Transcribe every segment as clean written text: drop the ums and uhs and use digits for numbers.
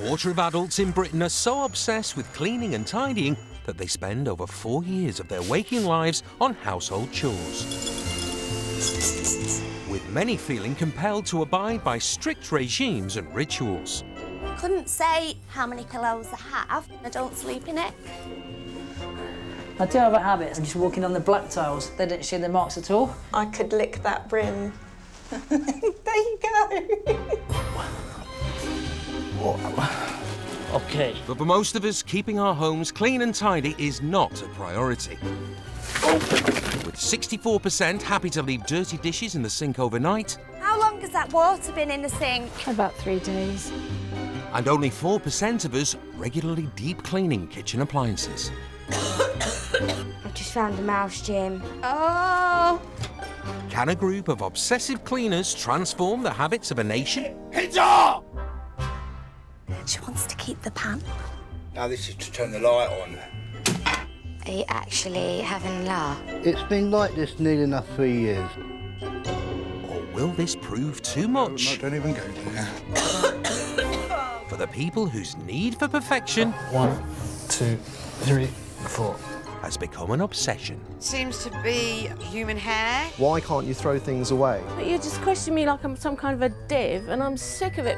quarter of adults in Britain are so obsessed with cleaning and tidying that they spend over 4 years of their waking lives on household chores, with many feeling compelled to abide by strict regimes and rituals. Couldn't say how many pillows I have. I don't sleep in it. I do have a habit of just walking on the black tiles. They don't show the marks at all. I could lick that brim. There you go. OK. But for most of us, keeping our homes clean and tidy is not a priority. With 64% happy to leave dirty dishes in the sink overnight. How long has that water been in the sink? About 3 days. And only 4% of us regularly deep cleaning kitchen appliances. I've just found a mouse, Jim. Oh! Can a group of obsessive cleaners transform the habits of a nation? She wants to keep the pan. Now this is to turn the light on. Are you actually having love? It's been like this nearly enough 3 years. Or will this prove too much? No, don't even go there. For the people whose need for perfection 1, 2, 3, 4. has become an obsession. Seems to be human hair. Why can't you throw things away? But you just question me like I'm some kind of a div, and I'm sick of it.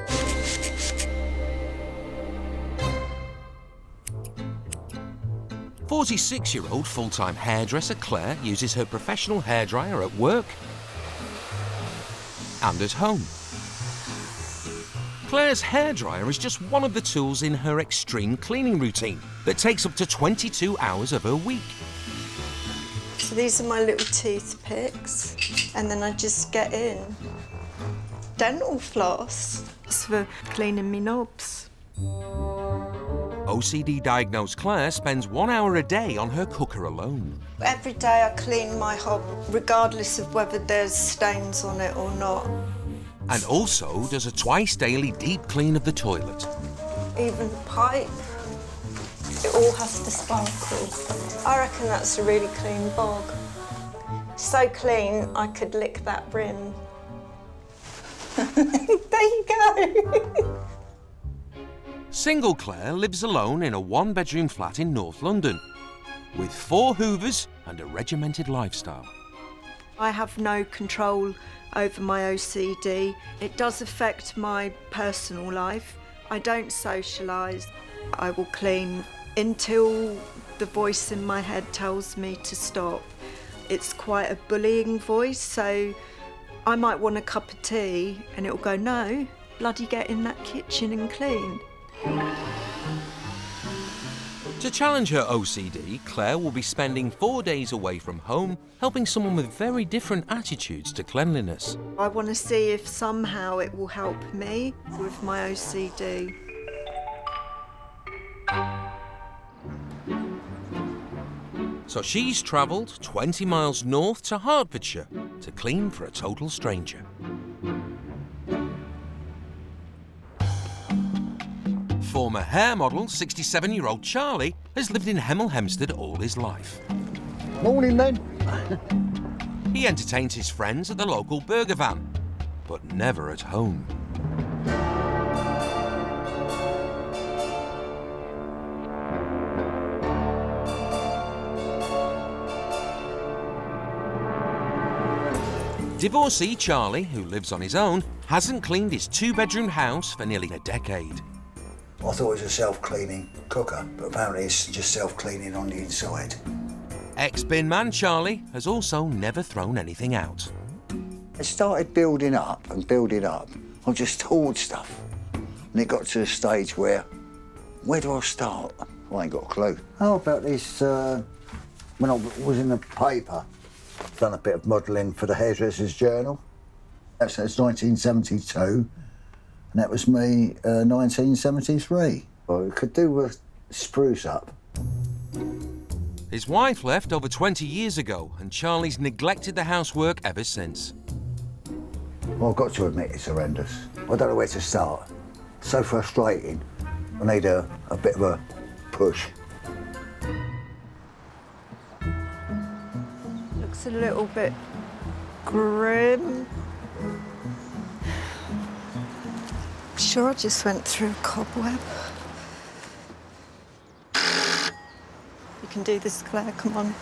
46-year-old full-time hairdresser Claire uses her professional hairdryer at work and at home. Claire's hairdryer is just one of the tools in her extreme cleaning routine that takes up to 22 hours of her week. So these are my little toothpicks, and then I just get in. Dental floss. It's for cleaning me knobs. OCD-diagnosed Claire spends 1 hour a day on her cooker alone. Every day I clean my hob, regardless of whether there's stains on it or not. And also does a twice-daily deep clean of the toilet. Even the pipe, it all has to sparkle. I reckon that's a really clean bog. So clean, I could lick that brim. There you go. Single Claire lives alone in a one-bedroom flat in North London, with 4 hoovers and a regimented lifestyle. I have no control over my OCD. It does affect my personal life. I don't socialise. I will clean until the voice in my head tells me to stop. It's quite a bullying voice, so I might want a cup of tea and it'll go, no, bloody get in that kitchen and clean. To challenge her OCD, Claire will be spending 4 days away from home, helping someone with very different attitudes to cleanliness. I want to see if somehow it will help me with my OCD. So she's travelled 20 miles north to Hertfordshire to clean for a total stranger. Former hair model, 67-year-old Charlie, has lived in Hemel Hempstead all his life. Morning, then. He entertains his friends at the local burger van, but never at home. Divorcee Charlie, who lives on his own, hasn't cleaned his 2-bedroom house for nearly a decade. I thought it was a self-cleaning cooker, but apparently it's just self-cleaning on the inside. Ex-binman Charlie has also never thrown anything out. It started building up and building up. I just hoard stuff. And it got to a stage where do I start? I ain't got a clue. How about this, when I was in the paper, done a bit of modelling for the Hairdresser's Journal. That's 1972, and that was me, 1973. I could do with spruce up. His wife left over 20 years ago, and Charlie's neglected the housework ever since. Well, I've got to admit it's horrendous. I don't know where to start. So frustrating. I need a bit of a push. Looks a little bit grim. Sure, I just went through a cobweb. You can do this, Claire, come on.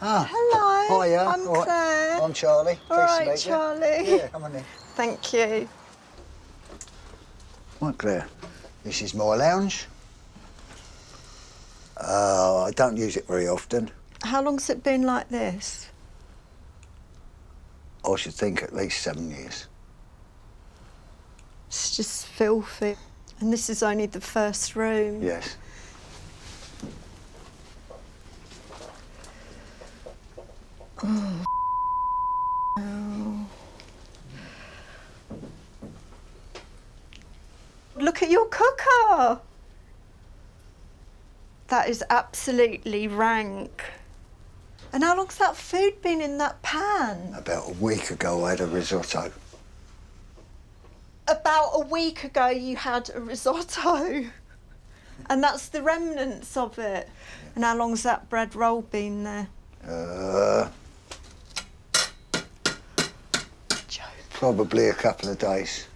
Ah. Hello, Hiya. I'm All right. Claire. I'm Charlie. All Pleased right, to meet you. Charlie. Yeah, come on in. Thank you. Right, Claire. This is my lounge. I don't use it very often. How long's it been like this? I should think at least 7 years. It's just filthy. And this is only the first room. Yes. Oh. Look at your cooker. That is absolutely rank. And how long's that food been in that pan? About a week ago, I had a risotto. About a week ago, you had a risotto. And that's the remnants of it. And how long's that bread roll been there? Probably a couple of days.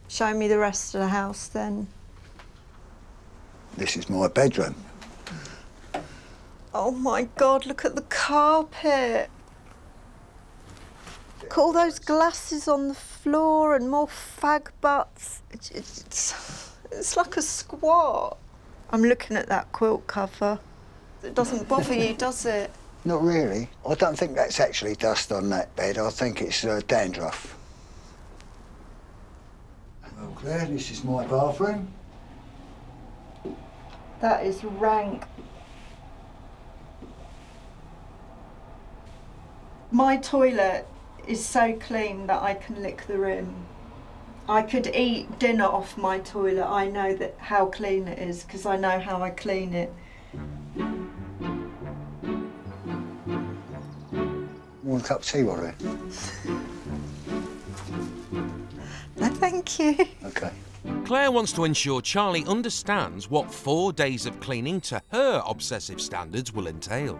Show me the rest of the house then. This is my bedroom. Oh my God, look at the carpet. Look at all those glasses on the floor and more fag butts. It's like a squat. I'm looking at that quilt cover. It doesn't bother you, does it? Not really. I don't think that's actually dust on that bed. I think it's dandruff. Well, Claire, this is my bathroom. That is rank. My toilet is so clean that I can lick the rim. I could eat dinner off my toilet. I know that how clean it is because I know how I clean it. Want a cup of tea, Warren? No, thank you. OK. Claire wants to ensure Charlie understands what 4 days of cleaning to her obsessive standards will entail.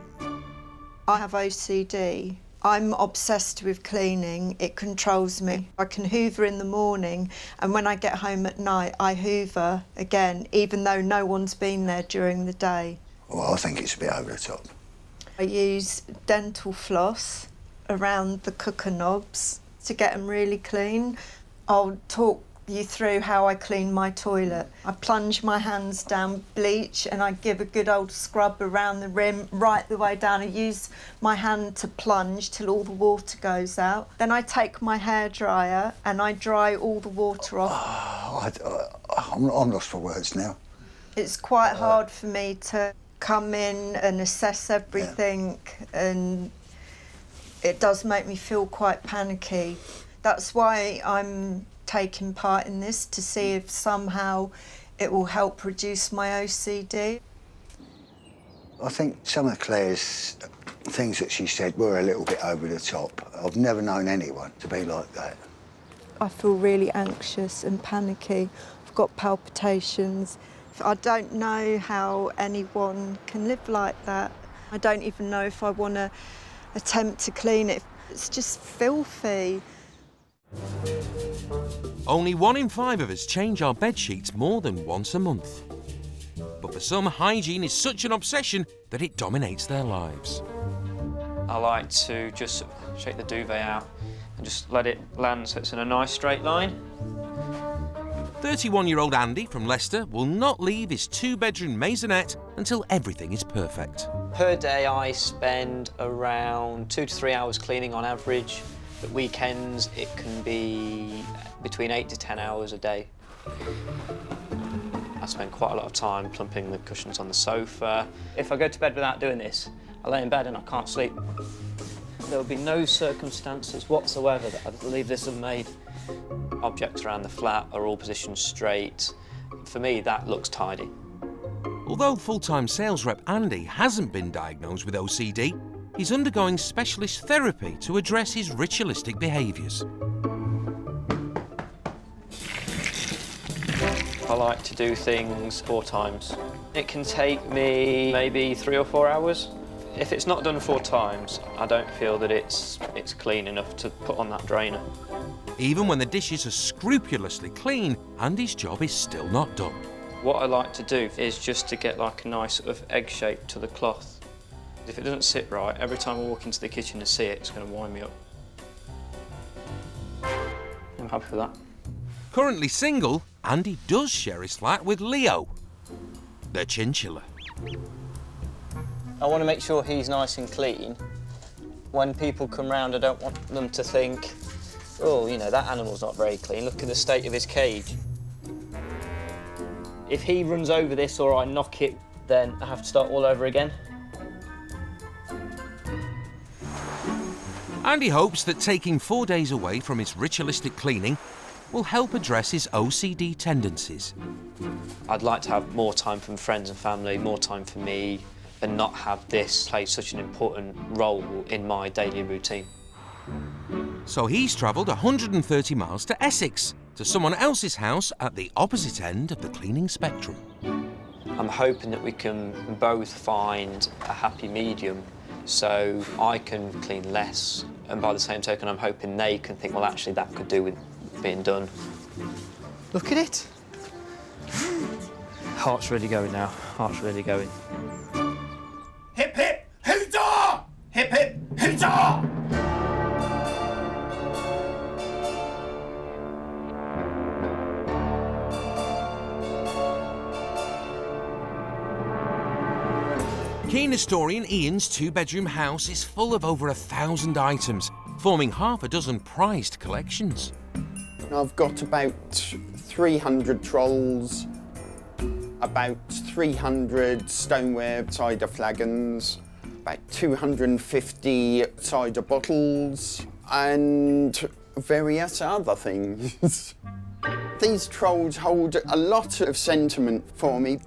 I have OCD. I'm obsessed with cleaning. It controls me. I can hoover in the morning, and when I get home at night, I hoover again, even though no one's been there during the day. Well, I think it's a bit over the top. I use dental floss around the cooker knobs to get them really clean. I'll talk you through how I clean my toilet. I plunge my hands down bleach and I give a good old scrub around the rim right the way down. I use my hand to plunge till all the water goes out. Then I take my hairdryer and I dry all the water off. I'm lost for words now. It's quite hard for me to come in and assess everything, and it does make me feel quite panicky. That's why I'm taking part in this, to see if somehow it will help reduce my OCD. I think some of Claire's things that she said were a little bit over the top. I've never known anyone to be like that. I feel really anxious and panicky. I've got palpitations. I don't know how anyone can live like that. I don't even know if I want to attempt to clean it. It's just filthy. Only 1 in 5 of us change our bed sheets more than once a month. But for some, hygiene is such an obsession that it dominates their lives. I like to just shake the duvet out and just let it land so it's in a nice straight line. 31-year-old Andy from Leicester will not leave his 2-bedroom maisonette until everything is perfect. Per day I spend around 2 to 3 hours cleaning on average. At weekends it can be between 8 to 10 hours a day. I spend quite a lot of time plumping the cushions on the sofa. If I go to bed without doing this, I lay in bed and I can't sleep. There will be no circumstances whatsoever that I'd leave this unmade. Objects around the flat are all positioned straight. For me, that looks tidy. Although full-time sales rep Andy hasn't been diagnosed with OCD, he's undergoing specialist therapy to address his ritualistic behaviours. I like to do things 4 times. It can take me maybe 3 or 4 hours. If it's not done 4 times, I don't feel that it's clean enough to put on that drainer. Even when the dishes are scrupulously clean, Andy's job is still not done. What I like to do is just to get like a nice sort of egg shape to the cloth. If it doesn't sit right, every time I walk into the kitchen and see it, it's going to wind me up. I'm happy with that. Currently single, Andy does share his flat with Leo, the chinchilla. I want to make sure he's nice and clean. When people come round, I don't want them to think, oh, you know, that animal's not very clean. Look at the state of his cage. If he runs over this or I knock it, then I have to start all over again. Andy hopes that taking 4 days away from his ritualistic cleaning will help address his OCD tendencies. I'd like to have more time from friends and family, more time for me, and not have this play such an important role in my daily routine. So he's travelled 130 miles to Essex, to someone else's house at the opposite end of the cleaning spectrum. I'm hoping that we can both find a happy medium so I can clean less, and by the same token I'm hoping they can think, well, actually that could do with being done. Look at it. Heart's really going now. Heart's really going. Hip hip hoodah! Hip hip hoodah! Keen historian Ian's two-bedroom house is full of over 1,000 items, forming half a dozen prized collections. I've got about 300 trolls, about 300 stoneware cider flagons, about 250 cider bottles, and various other things. These trolls hold a lot of sentiment for me.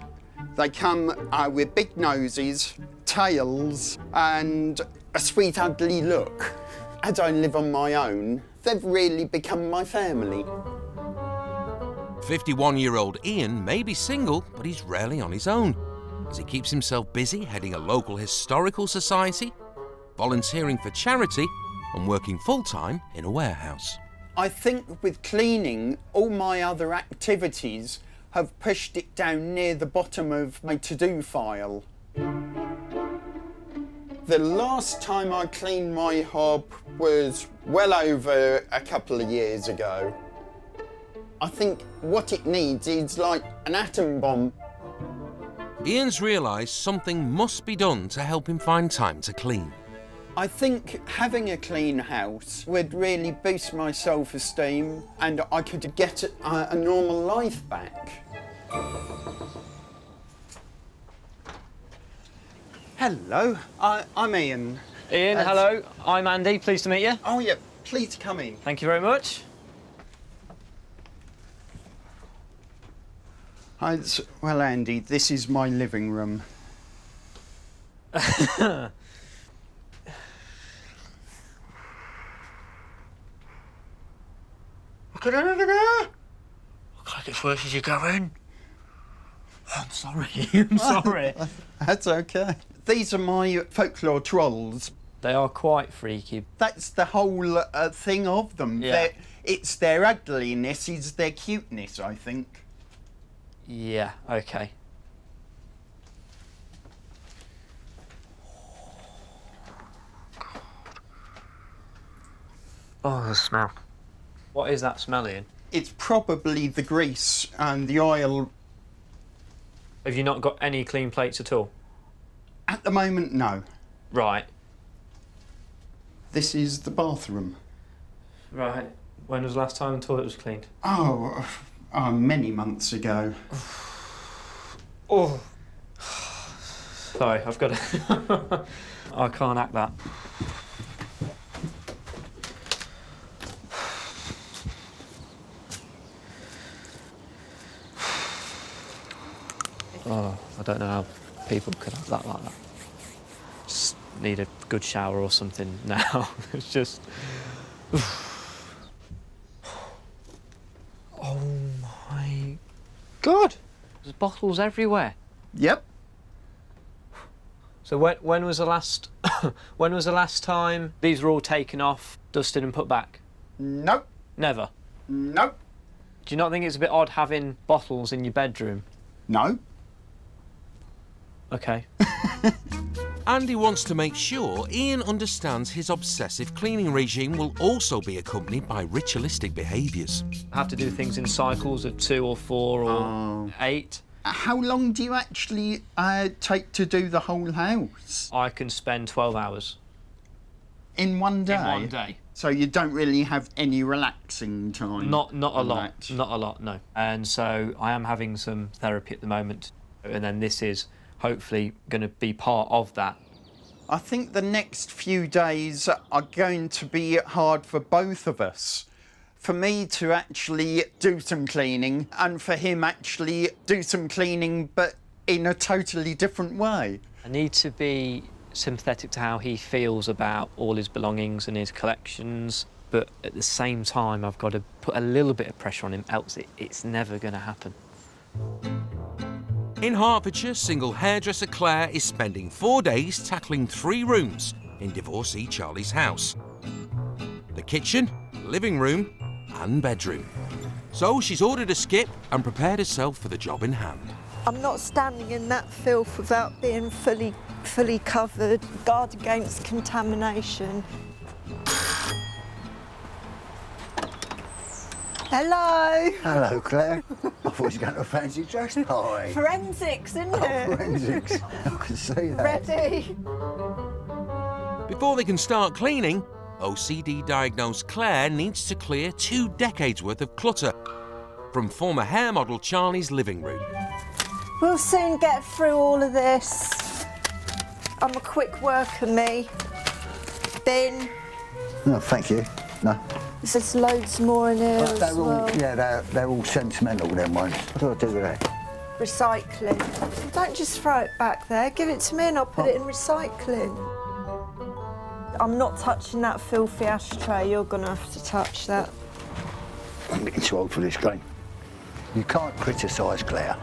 They come with big noses, tails, and a sweet, ugly look. As I live on my own, they've really become my family. 51-year-old Ian may be single, but he's rarely on his own, as he keeps himself busy heading a local historical society, volunteering for charity, and working full-time in a warehouse. I think with cleaning, all my other activities have pushed it down near the bottom of my to-do file. The last time I cleaned my hob was well over a couple of years ago. I think what it needs is like an atom bomb. Ian's realised something must be done to help him find time to clean. I think having a clean house would really boost my self-esteem and I could get a normal life back. Hello, I'm Ian. Ian, hello. I'm Andy. Pleased to meet you. Oh, yeah. Please come in. Thank you very much. Well, Andy, this is my living room. Look at it over there! Look like it's worse as you're going. I'm sorry, I'm sorry. That's okay. These are my folklore trolls. They are quite freaky. That's the whole thing of them. Yeah. It's their ugliness, it's their cuteness, I think. Yeah, okay. Oh, the smell. What is that smell, Ian? It's probably the grease and the oil. Have you not got any clean plates at all? At the moment, no. Right. This is the bathroom. Right. When was the last time the toilet was cleaned? Oh, many months ago. Oh. Sorry, I've got to... I can't act that. Oh, I don't know how people could have that like that. Just need a good shower or something now. It's just... Oh my God! There's bottles everywhere. Yep. So when was the last when was the last time these were all taken off, dusted and put back? Nope. Never? No. Do you not think it's a bit odd having bottles in your bedroom? No. OK. Andy wants to make sure Ian understands his obsessive cleaning regime will also be accompanied by ritualistic behaviours. I have to do things in cycles of 2 or 4 or 8. How long do you actually take to do the whole house? I can spend 12 hours. In one day? In one day. So you don't really have any relaxing time? Not a lot. Not a lot, no. And so I am having some therapy at the moment, and then this is hopefully going to be part of that. I think the next few days are going to be hard for both of us. For me to actually do some cleaning and for him actually do some cleaning but in a totally different way. I need to be sympathetic to how he feels about all his belongings and his collections, but at the same time I've got to put a little bit of pressure on him, else it's never going to happen. In Hertfordshire, single hairdresser Claire is spending 4 days tackling 3 rooms in divorcee Charlie's house. The kitchen, living room and bedroom. So she's ordered a skip and prepared herself for the job in hand. I'm not standing in that filth without being fully covered. Guard against contamination. Hello. Hello, Claire. I thought you were going to a fancy dress party. Forensics, isn't it? Forensics. I can see that. Ready. Before they can start cleaning, OCD-diagnosed Claire needs to clear 2 decades worth of clutter from former hair model Charlie's living room. We'll soon get through all of this. I'm a quick worker, me. Bin. No, thank you. No. There's just loads more in here as well. Yeah, they're all sentimental, them ones. What do I do with that? Recycling. Don't just throw it back there. Give it to me and I'll put it in recycling. I'm not touching that filthy ashtray. You're going to have to touch that. I'm getting too old for this game. You can't criticise Claire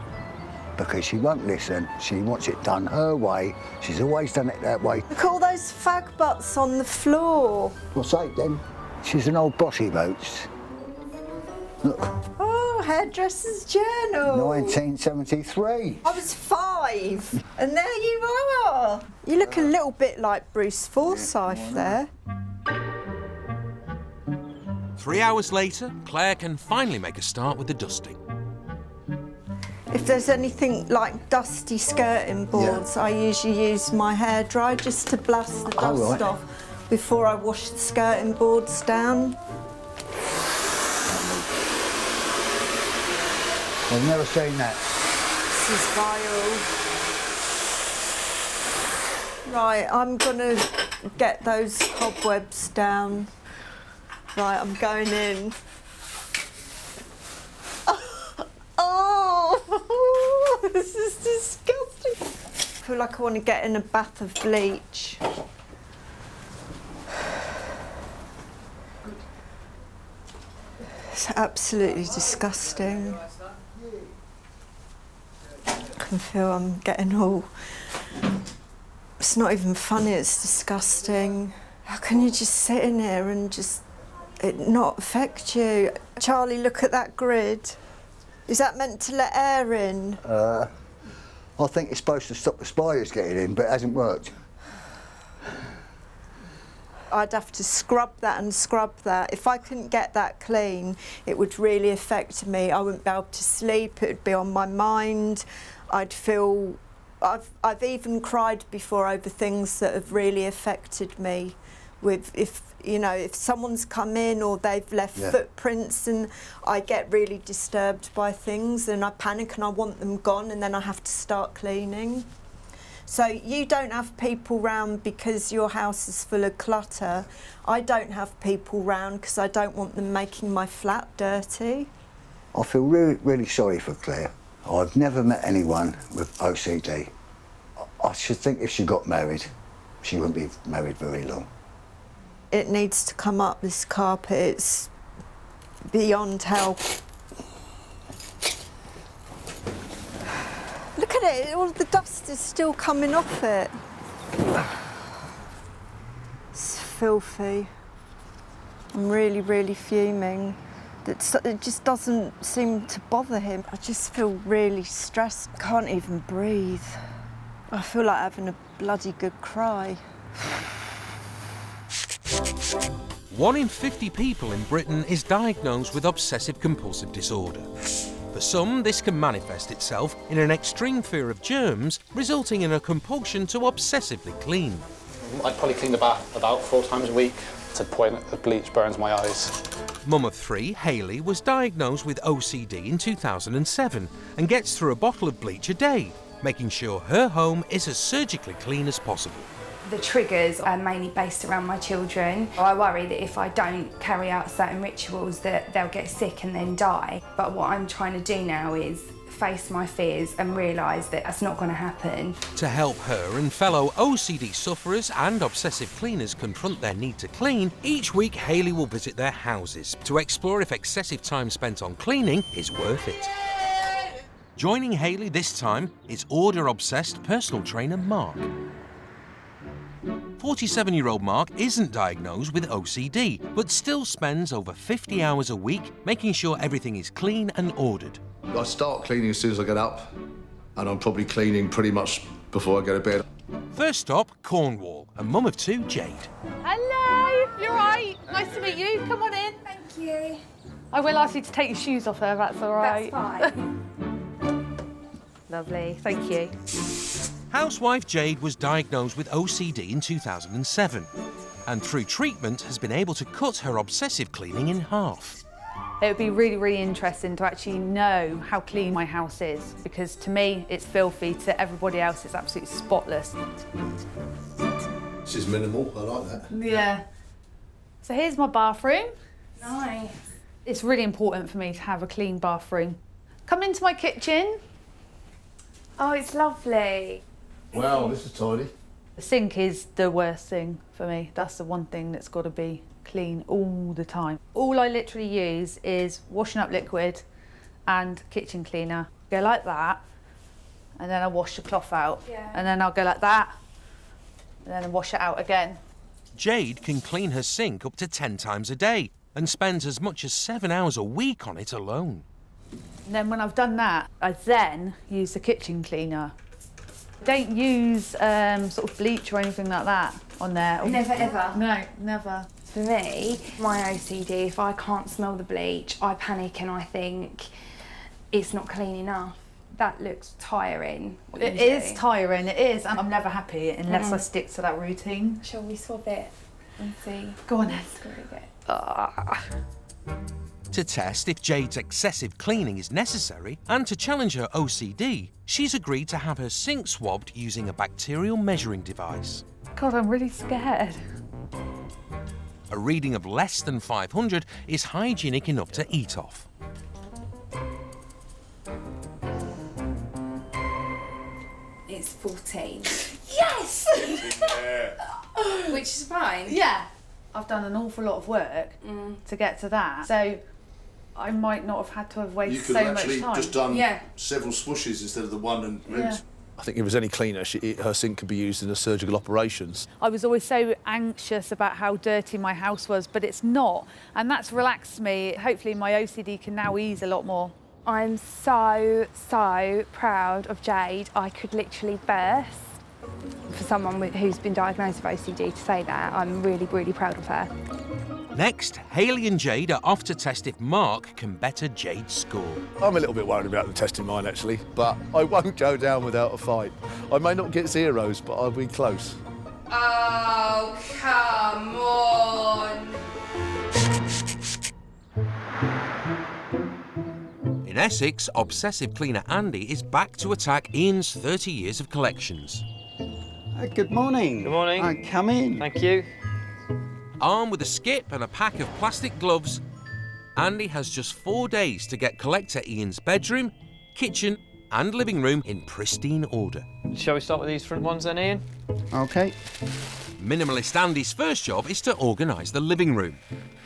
because she won't listen. She wants it done her way. She's always done it that way. Look at all those fag butts on the floor. What's that then? She's an old bossy boots. Look. Oh, hairdresser's journal. 1973. I was 5 and there you are. You look a little bit like Bruce Forsyth there. 3 hours later, Claire can finally make a start with the dusting. If there's anything like dusty skirting boards, I usually use my hairdryer just to blast the dust off before I wash the skirting boards down. I've never seen that. This is vile. Right, I'm gonna get those cobwebs down. Right, I'm going in. Oh, this is disgusting. I feel like I want to get in a bath of bleach. It's absolutely disgusting. I can feel I'm getting all... It's not even funny, it's disgusting. How can you just sit in here and just it not affect you? Charlie, look at that grid. Is that meant to let air in? I think it's supposed to stop the spiders getting in, but it hasn't worked. I'd have to scrub that and scrub that. If I couldn't get that clean, it would really affect me. I wouldn't be able to sleep, it would be on my mind. I'd feel... I've even cried before over things that have really affected me. If someone's come in or they've left footprints, and I get really disturbed by things and I panic and I want them gone, and then I have to start cleaning. So you don't have people round because your house is full of clutter. I don't have people round because I don't want them making my flat dirty. I feel really, really sorry for Claire. I've never met anyone with OCD. I should think if she got married, she wouldn't be married very long. It needs to come up, this carpet. It's beyond help. Look at it, all the dust is still coming off it. It's filthy. I'm really, really fuming. It just doesn't seem to bother him. I just feel really stressed. I can't even breathe. I feel like having a bloody good cry. 1 in 50 people in Britain is diagnosed with obsessive compulsive disorder. For some, this can manifest itself in an extreme fear of germs, resulting in a compulsion to obsessively clean. I'd probably clean the bath about 4 times a week. To the point that the bleach burns my eyes. Mum of 3, Hayley, was diagnosed with OCD in 2007 and gets through a bottle of bleach a day, making sure her home is as surgically clean as possible. The triggers are mainly based around my children. I worry that if I don't carry out certain rituals that they'll get sick and then die. But what I'm trying to do now is face my fears and realise that that's not going to happen. To help her and fellow OCD sufferers and obsessive cleaners confront their need to clean, each week Hayley will visit their houses to explore if excessive time spent on cleaning is worth it. Joining Hayley this time is order-obsessed personal trainer Mark. 47-year-old Mark isn't diagnosed with OCD, but still spends over 50 hours a week making sure everything is clean and ordered. I start cleaning as soon as I get up, and I'm probably cleaning pretty much before I go to bed. First stop, Cornwall, and mum of 2, Jade. Hello, you're right. Nice to meet you. Come on in. Thank you. I will ask you to take your shoes off her, that's all right. That's fine. Lovely, thank you. Housewife Jade was diagnosed with OCD in 2007, and through treatment has been able to cut her obsessive cleaning in half. It would be really, really interesting to actually know how clean my house is, because to me it's filthy, to everybody else it's absolutely spotless. This is minimal, I like that. Yeah. So here's my bathroom. Nice. It's really important for me to have a clean bathroom. Come into my kitchen. Oh, it's lovely. Wow, this is tidy. The sink is the worst thing for me. That's the one thing that's got to be clean all the time. All I literally use is washing up liquid and kitchen cleaner. Go like that, and then I wash the cloth out. Yeah. And then I'll go like that, and then I wash it out again. Jade can clean her sink up to 10 times a day and spends as much as 7 hours a week on it alone. And then when I've done that, I then use the kitchen cleaner. Don't use sort of bleach or anything like that on there. Never ever? No, never. For me, my OCD, if I can't smell the bleach, I panic and I think it's not clean enough. That looks tiring. It is tiring, it is. And I'm never happy unless I stick to that routine. Shall we swap it and see? Go on then. To test if Jade's excessive cleaning is necessary and to challenge her OCD, she's agreed to have her sink swabbed using a bacterial measuring device. God, I'm really scared. A reading of less than 500 is hygienic enough to eat off. It's 14. Yes! Which is fine. Yeah. I've done an awful lot of work to get to that. So I might not have had to have wasted so much time. You could have actually just done several swooshes instead of the one and rinse. Yeah. I think if it was any cleaner, her sink could be used in a surgical operations. I was always so anxious about how dirty my house was, but it's not. And that's relaxed me. Hopefully my OCD can now ease a lot more. I'm so, so proud of Jade. I could literally burst. For someone who's been diagnosed with OCD to say that, I'm really, really proud of her. Next, Hayley and Jade are off to test if Mark can better Jade's score. I'm a little bit worried about the testing mine, actually, but I won't go down without a fight. I may not get zeros, but I'll be close. Oh, come on! In Essex, obsessive cleaner Andy is back to attack Ian's 30 years of collections. Good morning. Good morning. Come in. Thank you. Armed with a skip and a pack of plastic gloves, Andy has just 4 days to get collector Ian's bedroom, kitchen and living room in pristine order. Shall we start with these front ones then, Ian? OK. Minimalist Andy's first job is to organise the living room.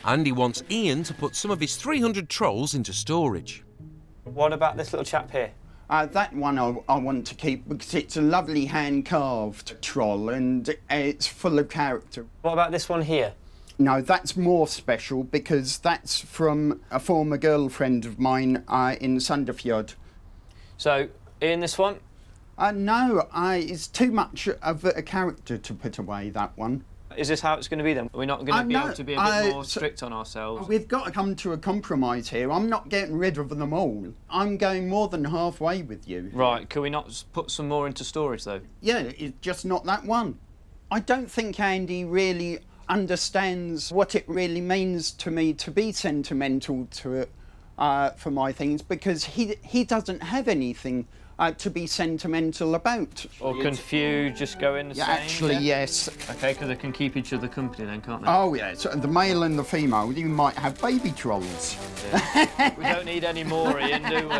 Andy wants Ian to put some of his 300 trolls into storage. What about this little chap here? That one I want to keep because it's a lovely hand-carved troll and it's full of character. What about this one here? No, that's more special because that's from a former girlfriend of mine in Sandefjord. So, in this one? No, it's too much of a character to put away, that one. Is this how it's going to be then? We're not going to be able to be a bit more strict on ourselves? We've got to come to a compromise here. I'm not getting rid of them all. I'm going more than halfway with you. Right, could we not put some more into storage though? Yeah, it's just not that one. I don't think Andy really understands what it really means to me to be sentimental for my things, because he doesn't have anything to be sentimental about. Or confused, just go in the same? Actually, yes. Okay, because they can keep each other company then, can't they? Oh, yeah, so the male and the female, you might have baby trolls. Yeah. We don't need any more, Ian, do we?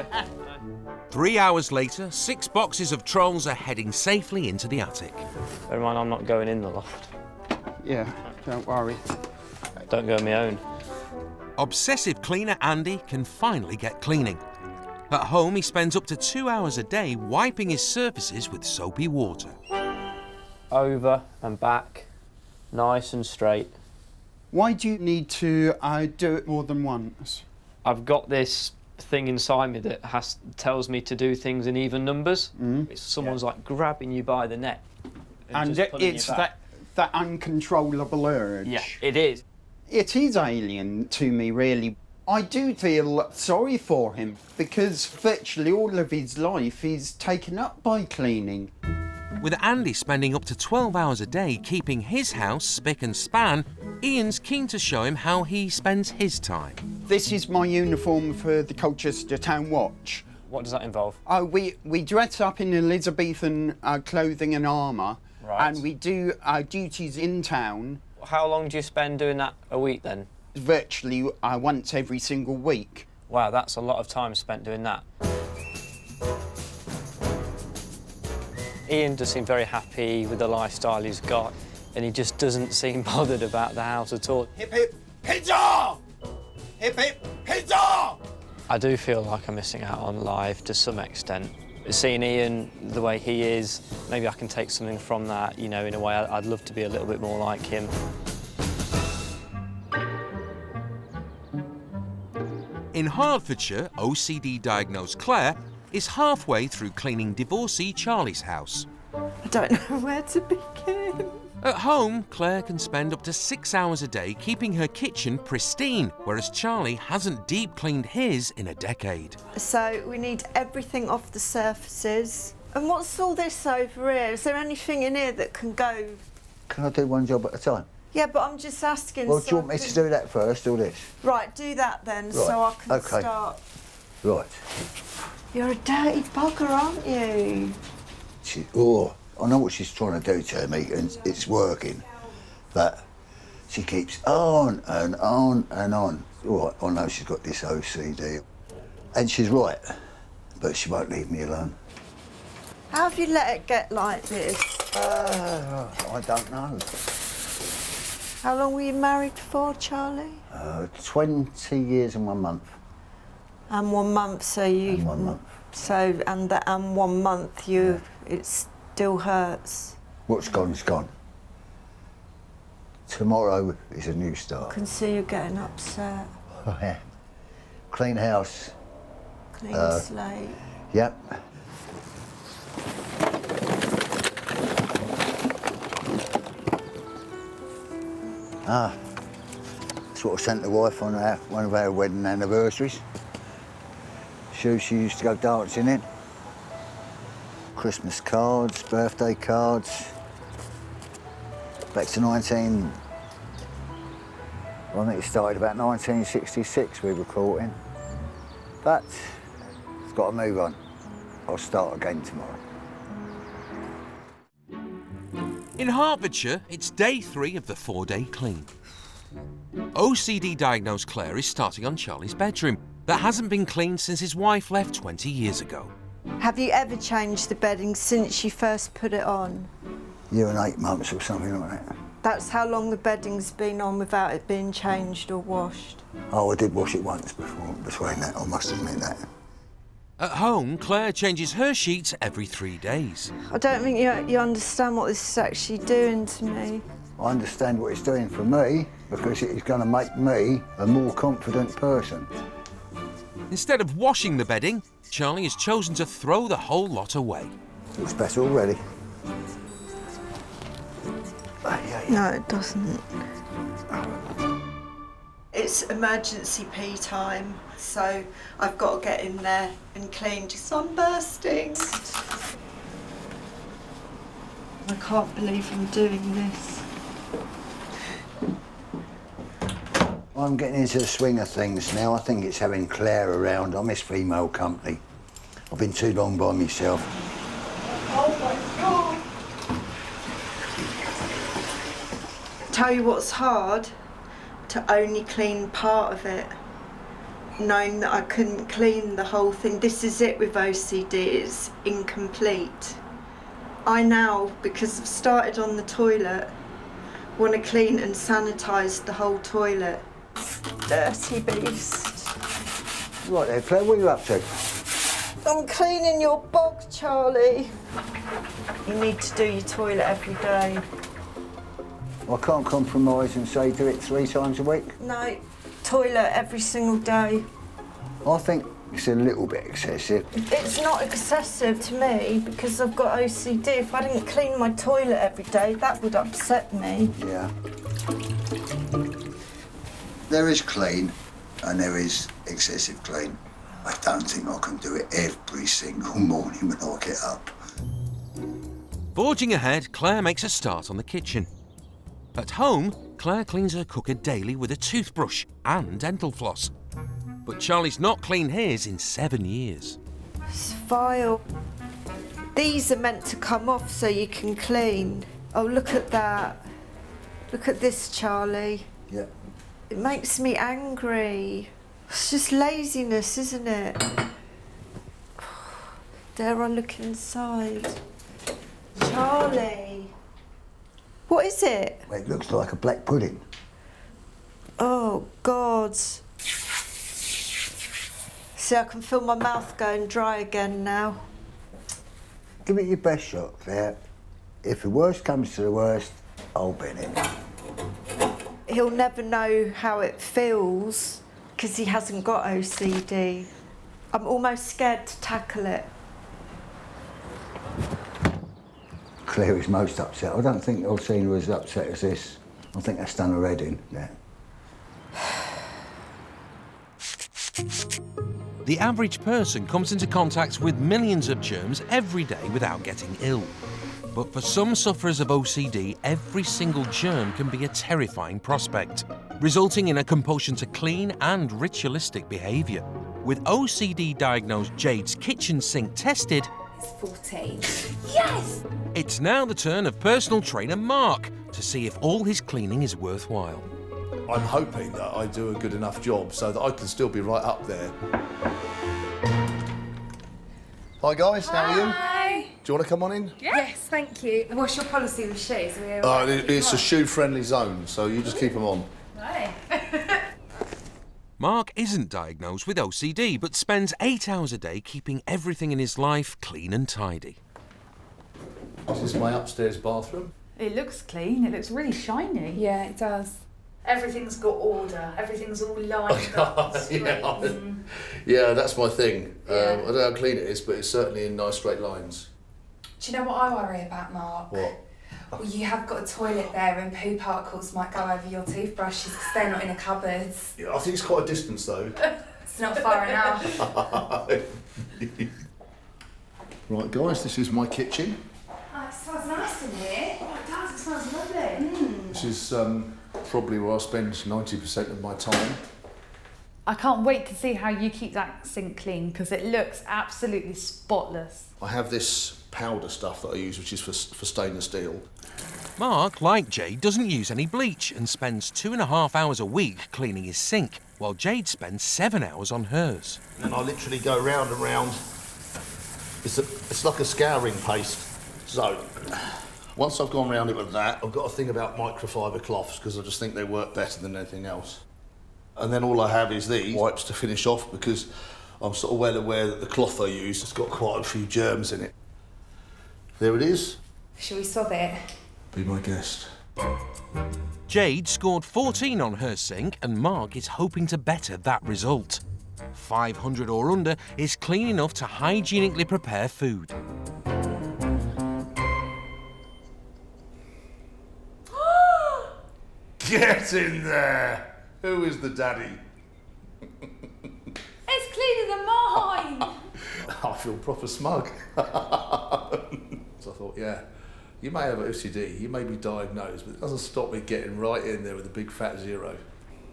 3 hours later, 6 boxes of trolls are heading safely into the attic. Bear in mind, I'm not going in the loft. Yeah, don't worry. Don't go on my own. Obsessive cleaner Andy can finally get cleaning. At home, he spends up to 2 hours a day wiping his surfaces with soapy water. Over and back, nice and straight. Why do you need to do it more than once? I've got this thing inside me that tells me to do things in even numbers. It's someone's like grabbing you by the neck. And it's that uncontrollable urge. Yeah, it is. It is alien to me, really. I do feel sorry for him because virtually all of his life is taken up by cleaning. With Andy spending up to 12 hours a day keeping his house spick and span, Ian's keen to show him how he spends his time. This is my uniform for the Colchester Town Watch. What does that involve? We dress up in Elizabethan clothing and armour, right, and we do our duties in town. How long do you spend doing that a week then? Virtually once every single week. Wow, that's a lot of time spent doing that. Ian does seem very happy with the lifestyle he's got, and he just doesn't seem bothered about the house at all. Hip hip pizza! Hip hip pizza! I do feel like I'm missing out on life to some extent. Seeing Ian the way he is, maybe I can take something from that, you know, in a way I'd love to be a little bit more like him. In Hertfordshire, OCD-diagnosed Claire is halfway through cleaning divorcee Charlie's house. I don't know where to begin. At home, Claire can spend up to 6 hours a day keeping her kitchen pristine, whereas Charlie hasn't deep cleaned his in a decade. So we need everything off the surfaces. And what's all this over here? Is there anything in here that can go? Can I do one job at a time? Yeah, but I'm just asking. Well, do you want me to do that first or this? Right, do that then, Right. so I can Okay. start. Right. You're a dirty bugger, aren't you? I know what she's trying to do to me, and it's working, but she keeps on and on and on. All right, I know she's got this OCD, and she's right, but she won't leave me alone. How have you let it get like this? I don't know. How long were you married for, Charlie? 20 years and 1 month. And 1 month, so you... And 1 month. So, and 1 month, it still hurts. What's gone's gone. Tomorrow is a new start. I can see you getting upset. I am. Clean house. Clean slate. Yep. That's what I sent the wife on one of our wedding anniversaries. Shoes she used to go dancing in. Christmas cards, birthday cards. Back to I think it started about 1966 we were courting. But it's got to move on. I'll start again tomorrow. In Hertfordshire, it's day 3 of the 4-day clean. OCD-diagnosed Claire is starting on Charlie's bedroom that hasn't been cleaned since his wife left 20 years ago. Have you ever changed the bedding since you first put it on? Year and 8 months or something like that. That's how long the bedding's been on without it being changed or washed? Oh, I did wash it once between that, I must admit that. At home, Claire changes her sheets every 3 days. I don't think you understand what this is actually doing to me. I understand what it's doing for me. because it's going to make me a more confident person. Instead of washing the bedding, Charlie has chosen to throw the whole lot away. Looks better already. No, it doesn't. It's emergency pee time, so I've got to get in there and clean. Just I'm bursting. I can't believe I'm doing this. I'm getting into the swing of things now. I think it's having Claire around. I miss female company. I've been too long by myself. Oh my God! Tell you what's hard? To only clean part of it. Knowing that I couldn't clean the whole thing. This is it with OCD, it's incomplete. I now, because I've started on the toilet, want to clean and sanitise the whole toilet. Dirty beast. Right there, Claire, what are you up to? I'm cleaning your bog, Charlie. You need to do your toilet every day. I can't compromise and say do it 3 times a week. No, toilet every single day. I think it's a little bit excessive. It's not excessive to me because I've got OCD. If I didn't clean my toilet every day, that would upset me. Yeah. There is clean and there is excessive clean. I don't think I can do it every single morning when I get up. Forging ahead, Claire makes a start on the kitchen. At home, Claire cleans her cooker daily with a toothbrush and dental floss. But Charlie's not cleaned his in 7 years. It's vile. These are meant to come off so you can clean. Oh, look at that. Look at this, Charlie. Yeah. It makes me angry. It's just laziness, isn't it? Dare I look inside? Charlie. What is it? Well, it looks like a black pudding. Oh, God. See, I can feel my mouth going dry again now. Give it your best shot, Claire. If the worst comes to the worst, I'll bin it. He'll never know how it feels because he hasn't got OCD. I'm almost scared to tackle it. Claire is most upset. I don't think I've seen her as upset as this. I think that's done her head in, yeah. The average person comes into contact with millions of germs every day without getting ill. But for some sufferers of OCD, every single germ can be a terrifying prospect, resulting in a compulsion to clean and ritualistic behaviour. With OCD-diagnosed Jade's kitchen sink tested, It's 14. Yes! it's now the turn of personal trainer Mark to see if all his cleaning is worthwhile. I'm hoping that I do a good enough job so that I can still be right up there. Hi guys, how are you? Hi. Do you want to come on in? Yes, thank you. What's your policy with shoes? It's a shoe-friendly zone, so you just keep them on. Right. Mark isn't diagnosed with OCD, but spends 8 hours a day keeping everything in his life clean and tidy. This is my upstairs bathroom. It looks clean, it looks really shiny. Yeah, it does. Everything's got order, everything's all lined up. Yeah, that's my thing. Yeah. I don't know how clean it is, but it's certainly in nice straight lines. Do you know what I worry about, Mark? What? Well, you have got a toilet there and poo particles might go over your toothbrushes because they're not in the cupboards. Yeah, I think it's quite a distance though. It's not far enough. Right, guys, this is my kitchen. Oh, it smells nice in here. Oh, it does. It smells lovely. This is probably where I spend 90% of my time. I can't wait to see how you keep that sink clean because it looks absolutely spotless. I have this powder stuff that I use, which is for stainless steel. Mark, like Jade, doesn't use any bleach and spends 2.5 hours a week cleaning his sink, while Jade spends 7 hours on hers. And I literally go round and round. It's like a scouring paste. So, once I've gone round it with that, I've got a thing about microfiber cloths because I just think they work better than anything else. And then all I have is these wipes to finish off because I'm sort of well aware that the cloth I use has got quite a few germs in it. There it is. Shall we sob it? Be my guest. Jade scored 14 on her sink and Mark is hoping to better that result. 500 or under is clean enough to hygienically prepare food. Get in there! Who is the daddy? It's cleaner than mine! I feel proper smug. So I thought, yeah, you may have OCD, you may be diagnosed, but it doesn't stop me getting right in there with a big fat 0.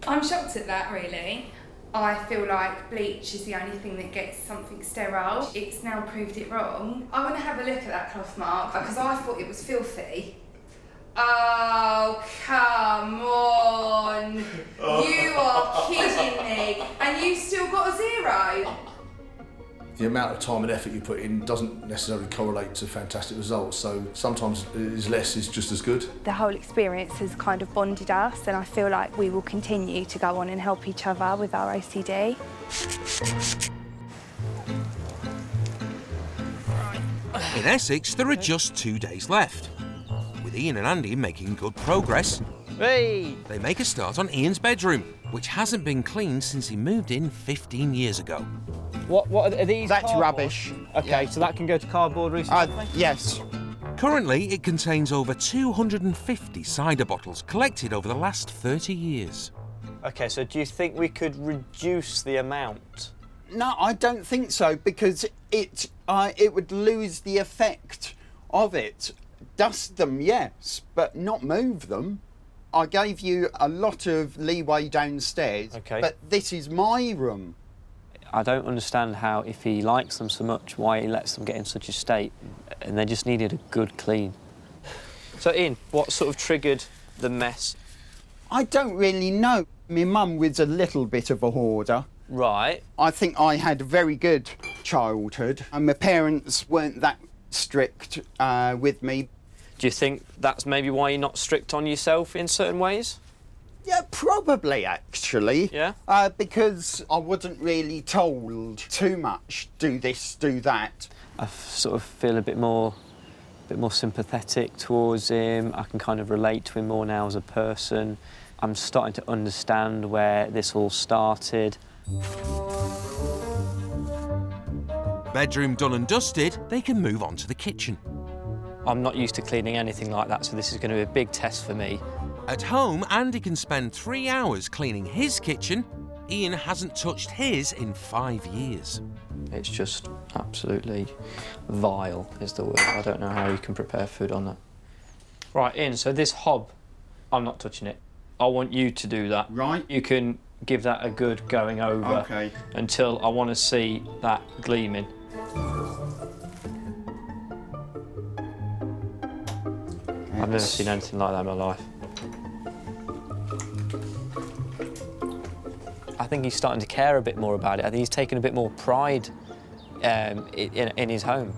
I'm shocked at that, really. I feel like bleach is the only thing that gets something sterile. It's now proved it wrong. I want to have a look at that cloth, Mark, because I thought it was filthy. Oh, come on. You are kidding me. And you've still got a 0. The amount of time and effort you put in doesn't necessarily correlate to fantastic results, so sometimes less is just as good. The whole experience has kind of bonded us, and I feel like we will continue to go on and help each other with our OCD. In Essex, there are just 2 days left. With Ian and Andy making good progress, Hey! They make a start on Ian's bedroom, which hasn't been cleaned since he moved in 15 years ago. What are these? That's cardboard? rubbish. Okay, so that can go to cardboard recycling? Yes. Currently, it contains over 250 cider bottles collected over the last 30 years. Okay, so do you think we could reduce the amount? No, I don't think so, because it would lose the effect of it. Dust them, yes, but not move them. I gave you a lot of leeway downstairs, okay, but this is my room. I don't understand how, if he likes them so much, why he lets them get in such a state, and they just needed a good clean. So, Ian, what sort of triggered the mess? I don't really know. My mum was a little bit of a hoarder. Right. I think I had a very good childhood, and my parents weren't that strict with me. Do you think that's maybe why you're not strict on yourself in certain ways? Yeah, probably, actually. Yeah? Because I wasn't really told too much, do this, do that. I sort of feel a bit more sympathetic towards him. I can kind of relate to him more now as a person. I'm starting to understand where this all started. Bedroom done and dusted, they can move on to the kitchen. I'm not used to cleaning anything like that, so this is going to be a big test for me. At home, Andy can spend 3 hours cleaning his kitchen. Ian hasn't touched his in 5 years. It's just absolutely vile, is the word. I don't know how you can prepare food on that. Right, Ian, so this hob, I'm not touching it. I want you to do that. Right. You can give that a good going over. Okay. Until I want to see that gleaming. I've never seen anything like that in my life. I think he's starting to care a bit more about it. I think he's taken a bit more pride in his home.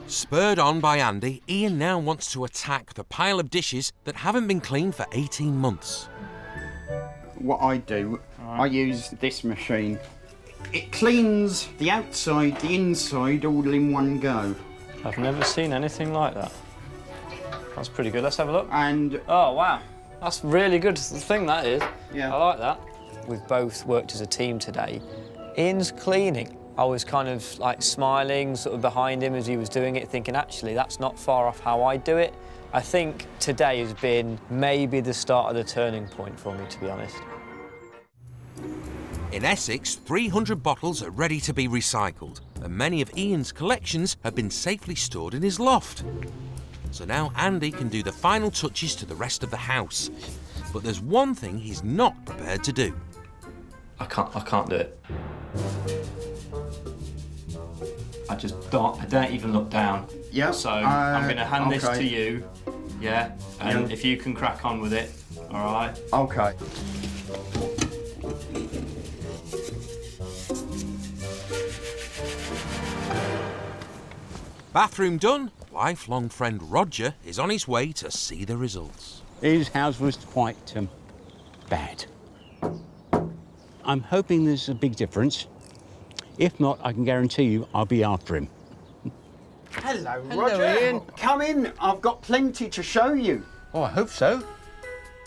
Spurred on by Andy, Ian now wants to attack the pile of dishes that haven't been cleaned for 18 months. What I do, I use this machine. It cleans the outside, the inside, all in one go. I've never seen anything like that. That's pretty good. Let's have a look. And oh, wow. That's really good thing, that is. Yeah. I like that. We've both worked as a team today. Ian's cleaning. I was kind of like smiling sort of behind him as he was doing it, thinking, actually, that's not far off how I do it. I think today has been maybe the start of the turning point for me, to be honest. In Essex, 300 bottles are ready to be recycled, and many of Ian's collections have been safely stored in his loft. So now Andy can do the final touches to the rest of the house. But there's one thing he's not prepared to do. I can't do it. I don't even look down. Yeah. So I'm going to hand this okay. to you. Yeah. And Yeah. if you can crack on with it, all right? Okay. Bathroom done, lifelong friend Roger is on his way to see the results. His house was quite bad. I'm hoping there's a big difference. If not, I can guarantee you I'll be after him. Hello, Roger. Ian. Come in. I've got plenty to show you. Oh, I hope so.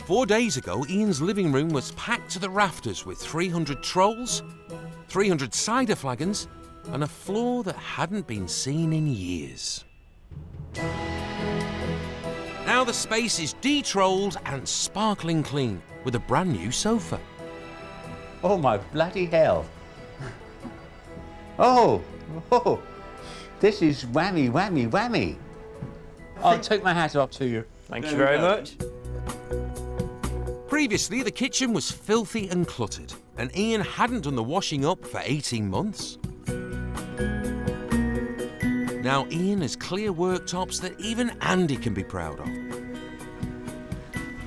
4 days ago, Ian's living room was packed to the rafters with 300 trolls, 300 cider flagons, and a floor that hadn't been seen in years. Now the space is de-trolled and sparkling clean, with a brand new sofa. Oh my bloody hell. Oh, this is whammy, whammy, whammy. I'll take my hat off to you. Thank you very much. Previously, the kitchen was filthy and cluttered, and Ian hadn't done the washing up for 18 months. Now Ian has clear worktops that even Andy can be proud of.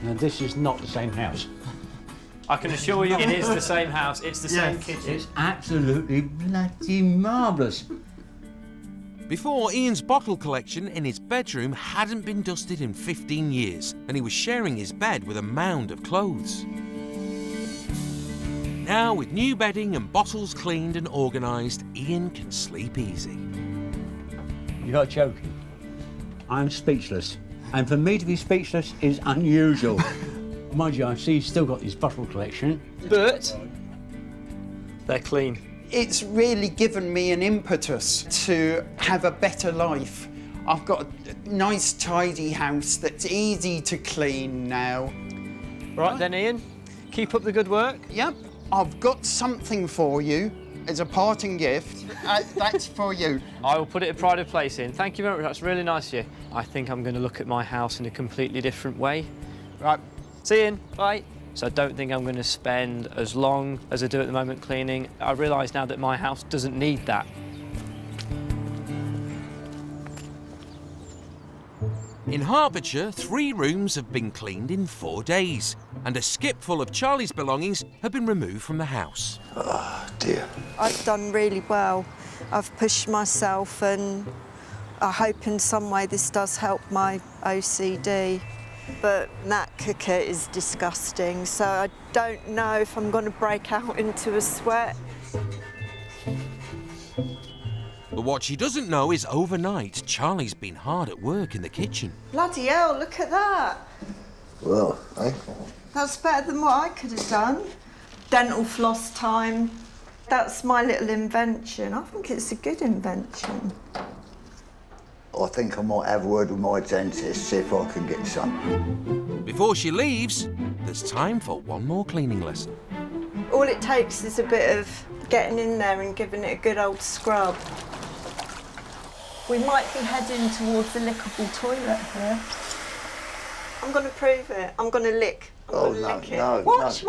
Now this is not the same house. I can assure you it is the same house. It's the same kitchen. It's absolutely bloody marvellous. Before, Ian's bottle collection in his bedroom hadn't been dusted in 15 years, and he was sharing his bed with a mound of clothes. Now, with new bedding and bottles cleaned and organised, Ian can sleep easy. You're joking. I'm speechless. And for me to be speechless is unusual. Mind you, I see you've still got this bottle collection. But they're clean. It's really given me an impetus to have a better life. I've got a nice, tidy house that's easy to clean now. Right then, Ian, keep up the good work. Yep, I've got something for you as a parting gift. That's for you. I will put it a pride of place in. Thank you very much, that's really nice of you. I think I'm going to look at my house in a completely different way. Right. See you, Ian. Bye. So I don't think I'm going to spend as long as I do at the moment cleaning. I realise now that my house doesn't need that. In Hertfordshire, 3 rooms have been cleaned in 4 days, and a skip full of Charlie's belongings have been removed from the house. Oh, dear. I've done really well. I've pushed myself, and I hope in some way this does help my OCD. But that cooker is disgusting, so I don't know if I'm going to break out into a sweat. But what she doesn't know is overnight, Charlie's been hard at work in the kitchen. Bloody hell, look at that. Well, eh? That's better than what I could have done. Dental floss time. That's my little invention. I think it's a good invention. I think I might have a word with my dentist, see if I can get some. Before she leaves, there's time for one more cleaning lesson. All it takes is a bit of getting in there and giving it a good old scrub. We might be heading towards the lickable toilet here. I'm going to prove it. I'm going to lick. Lick it. No, watch.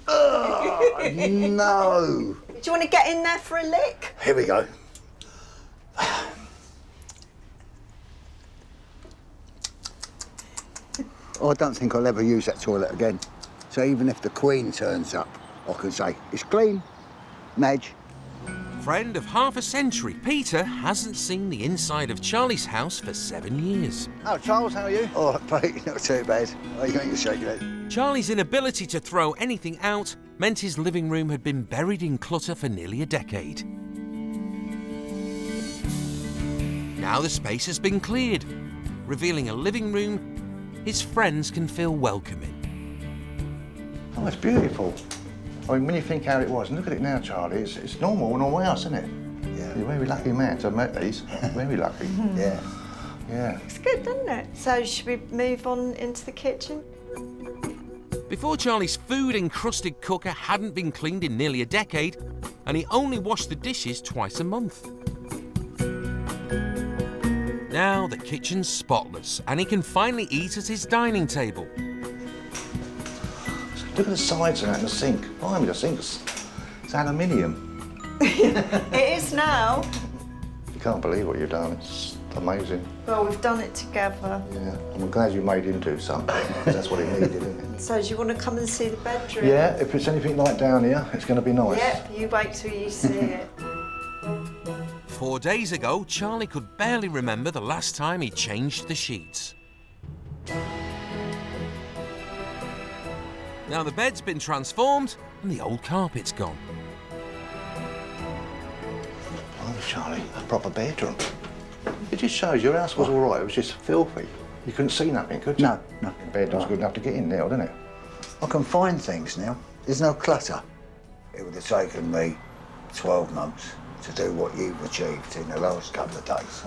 Oh, no. Do you want to get in there for a lick? Here we go. I don't think I'll ever use that toilet again. So even if the Queen turns up, I can say, it's clean, Madge. Friend of half a century, Peter hasn't seen the inside of Charlie's house for 7 years. Oh, Charles, how are you? Oh, Pete, not too bad. Oh, you're going to shake your head. Charlie's inability to throw anything out meant his living room had been buried in clutter for nearly a decade. Now the space has been cleared, revealing a living room his friends can feel welcome in. Oh, it's beautiful. I mean, when you think how it was, and look at it now, Charlie, it's normal, a normal house, isn't it? Yeah. You're a very lucky man to have met these. Very lucky. Yeah. Yeah. It's good, doesn't it? So should we move on into the kitchen? Before, Charlie's food-encrusted cooker hadn't been cleaned in nearly a decade, and he only washed the dishes twice a month. Now the kitchen's spotless, and he can finally eat at his dining table. Look at the sides of that and the sink. Blimey, the sink's it's aluminium. It is now. You can't believe what you've done. It's amazing. Well, we've done it together. Yeah, I'm glad you made him do something, because that's what he needed, isn't it? So do you want to come and see the bedroom? Yeah, if it's anything like down here, it's going to be nice. Yep, you wait till you see it. 4 days ago, Charlie could barely remember the last time he changed the sheets. Now the bed's been transformed and the old carpet's gone. Oh, Charlie, a proper bedroom. It just shows your house was all right, it was just filthy. You couldn't see nothing, could you? No, no. The bed was good enough to get in there, didn't it? I can find things now. There's no clutter. It would have taken me 12 months to do what you've achieved in the last couple of days.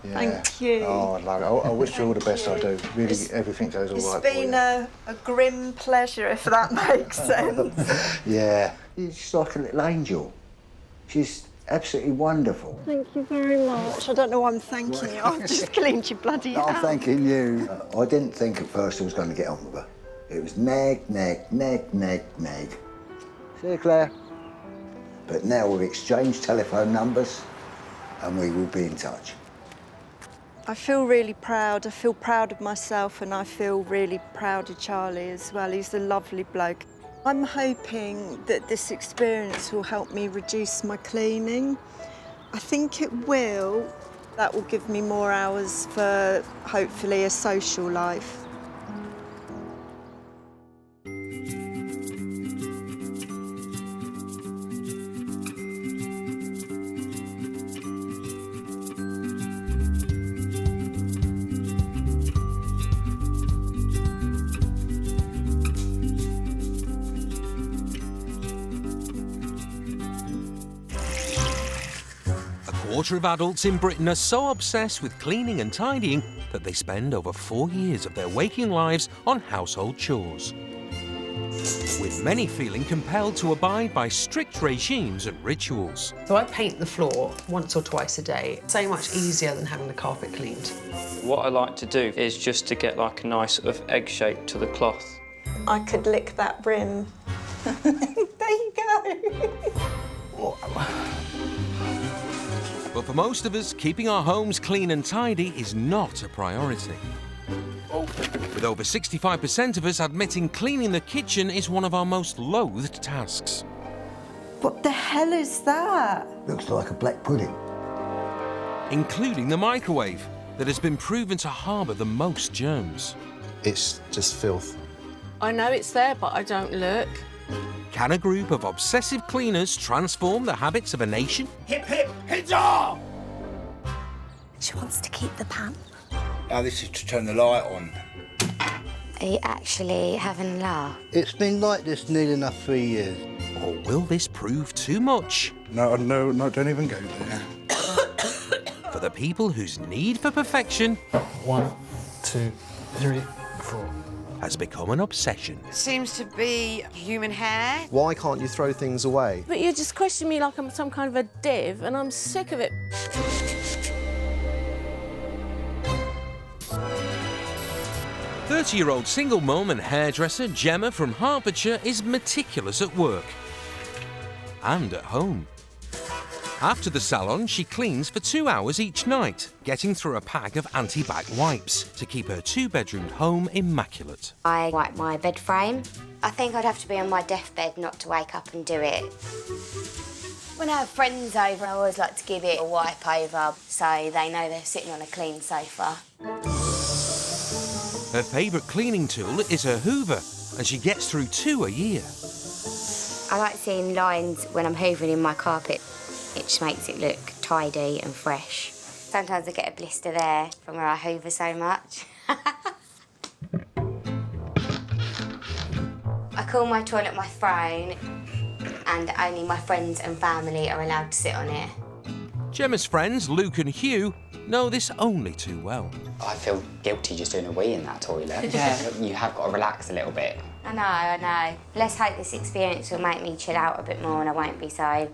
Yeah. Thank you. Oh, I love it. I wish you all the best, I do. Really, everything goes all right for you. It's been a grim pleasure, if that makes sense. Yeah. She's like a little angel. She's absolutely wonderful. Thank you very much. I don't know why I'm thanking you. I've just cleaned your bloody I'm house. thanking you. I didn't think at first I was going to get on with her. It was nag, nag, nag, nag, nag. See you, Claire. But now we've exchanged telephone numbers and we will be in touch. I feel really proud. I feel proud of myself and I feel really proud of Charlie as well. He's a lovely bloke. I'm hoping that this experience will help me reduce my cleaning. I think it will. That will give me more hours for, hopefully, a social life. A quarter of adults in Britain are so obsessed with cleaning and tidying that they spend over 4 years of their waking lives on household chores, with many feeling compelled to abide by strict regimes and rituals. So I paint the floor once or twice a day. So much easier than having the carpet cleaned. What I like to do is just to get like a nice sort of egg shape to the cloth. I could lick that brim. There you go. But for most of us, keeping our homes clean and tidy is not a priority. With over 65% of us admitting cleaning the kitchen is one of our most loathed tasks. What the hell is that? Looks like a black pudding. Including the microwave, that has been proven to harbour the most germs. It's just filth. I know it's there, but I don't look. Can a group of obsessive cleaners transform the habits of a nation? Hip, hip, hijah! She wants to keep the pan. Oh, this is to turn the light on. Are you actually having a laugh? It's been like this nearly enough 3 years. Or will this prove too much? No, don't even go there. For the people whose need for perfection 1, 2, 3, 4. has become an obsession. Seems to be human hair. Why can't you throw things away? But you just question me like I'm some kind of a div, and I'm sick of it. "30-year-old single mum and hairdresser Gemma from Hertfordshire is meticulous at work and at home. After the salon, she cleans for 2 hours each night, getting through a pack of anti-bac wipes to keep her 2-bedroomed home immaculate. I wipe my bed frame. I think I'd have to be on my deathbed not to wake up and do it. When I have friends over, I always like to give it a wipe over so they know they're sitting on a clean sofa. Her favourite cleaning tool is her hoover, and she gets through 2 a year. I like seeing lines when I'm hoovering in my carpet. It just makes it look tidy and fresh. Sometimes I get a blister there from where I hoover so much. I call my toilet my throne, and only my friends and family are allowed to sit on it. Gemma's friends, Luke and Hugh, know this only too well. I feel guilty just doing a wee in that toilet. Yeah. You have got to relax a little bit. I know. Let's hope this experience will make me chill out a bit more and I won't be so...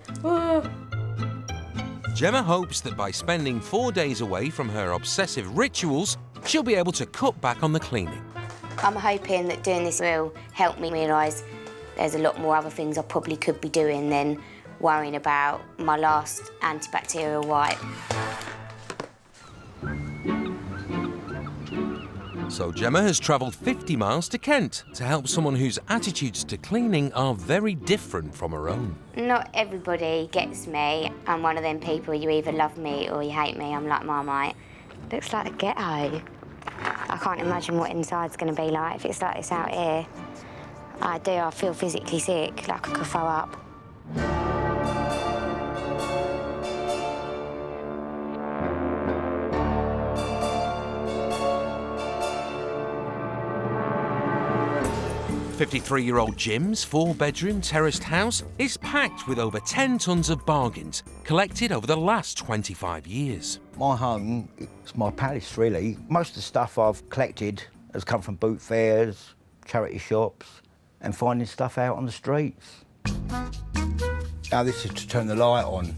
Gemma hopes that by spending 4 days away from her obsessive rituals, she'll be able to cut back on the cleaning. I'm hoping that doing this will help me realise there's a lot more other things I probably could be doing than worrying about my last antibacterial wipe. So Gemma has travelled 50 miles to Kent to help someone whose attitudes to cleaning are very different from her own. Not everybody gets me. I'm one of them people, you either love me or you hate me. I'm like Marmite. Looks like a ghetto. I can't imagine what inside's going to be like if it's like this out here. I feel physically sick, like I could throw up. 53-year-old Jim's 4-bedroom terraced house is packed with over 10 tons of bargains collected over the last 25 years. My home is my palace, really. Most of the stuff I've collected has come from boot fairs, charity shops, and finding stuff out on the streets. Now this is to turn the light on,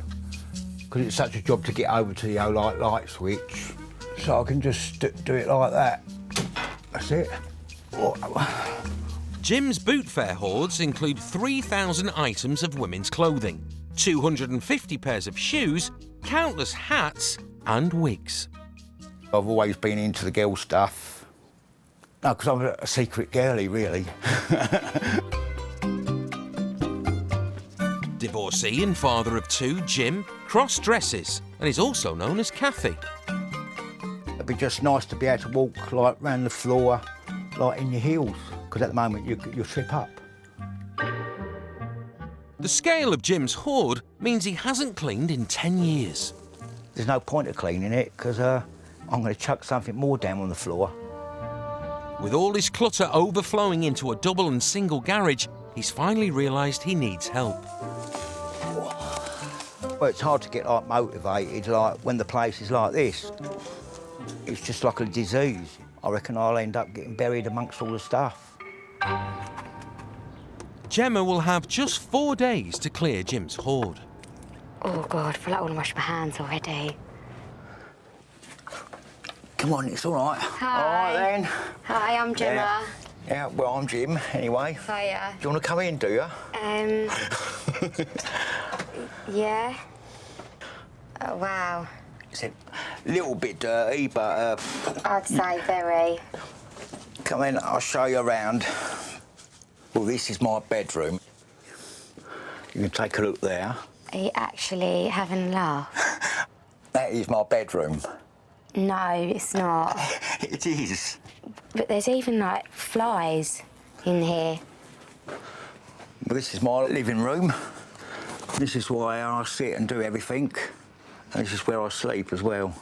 because it's such a job to get over to the old light switch, so I can just do it like that. That's it. Jim's boot fair hoards include 3,000 items of women's clothing, 250 pairs of shoes, countless hats and wigs. I've always been into the girl stuff. No, because I'm a secret girlie, really. Divorcee and father of 2, Jim cross-dresses and is also known as Kathy. It'd be just nice to be able to walk like round the floor, like in your heels, because at the moment you trip up. The scale of Jim's hoard means he hasn't cleaned in 10 years. There's no point of cleaning it, because I'm going to chuck something more down on the floor. With all his clutter overflowing into a double and single garage, he's finally realised he needs help. Well, it's hard to get like motivated, like when the place is like this. It's just like a disease. I reckon I'll end up getting buried amongst all the stuff. Gemma will have just 4 days to clear Jim's hoard. Oh, God, I feel like I want to wash my hands already. Come on, it's all right. Hi. All right, then. Hi, I'm Gemma. Yeah, well, I'm Jim, anyway. Hiya. Do you want to come in, do you? Yeah. Oh, wow. It's a little bit dirty, but... I'd say very. Come in, I'll show you around. Well, this is my bedroom. You can take a look there. Are you actually having a laugh? That is my bedroom. No, it's not. It is. But there's even, like, flies in here. Well, this is my living room. This is where I sit and do everything. And this is where I sleep as well.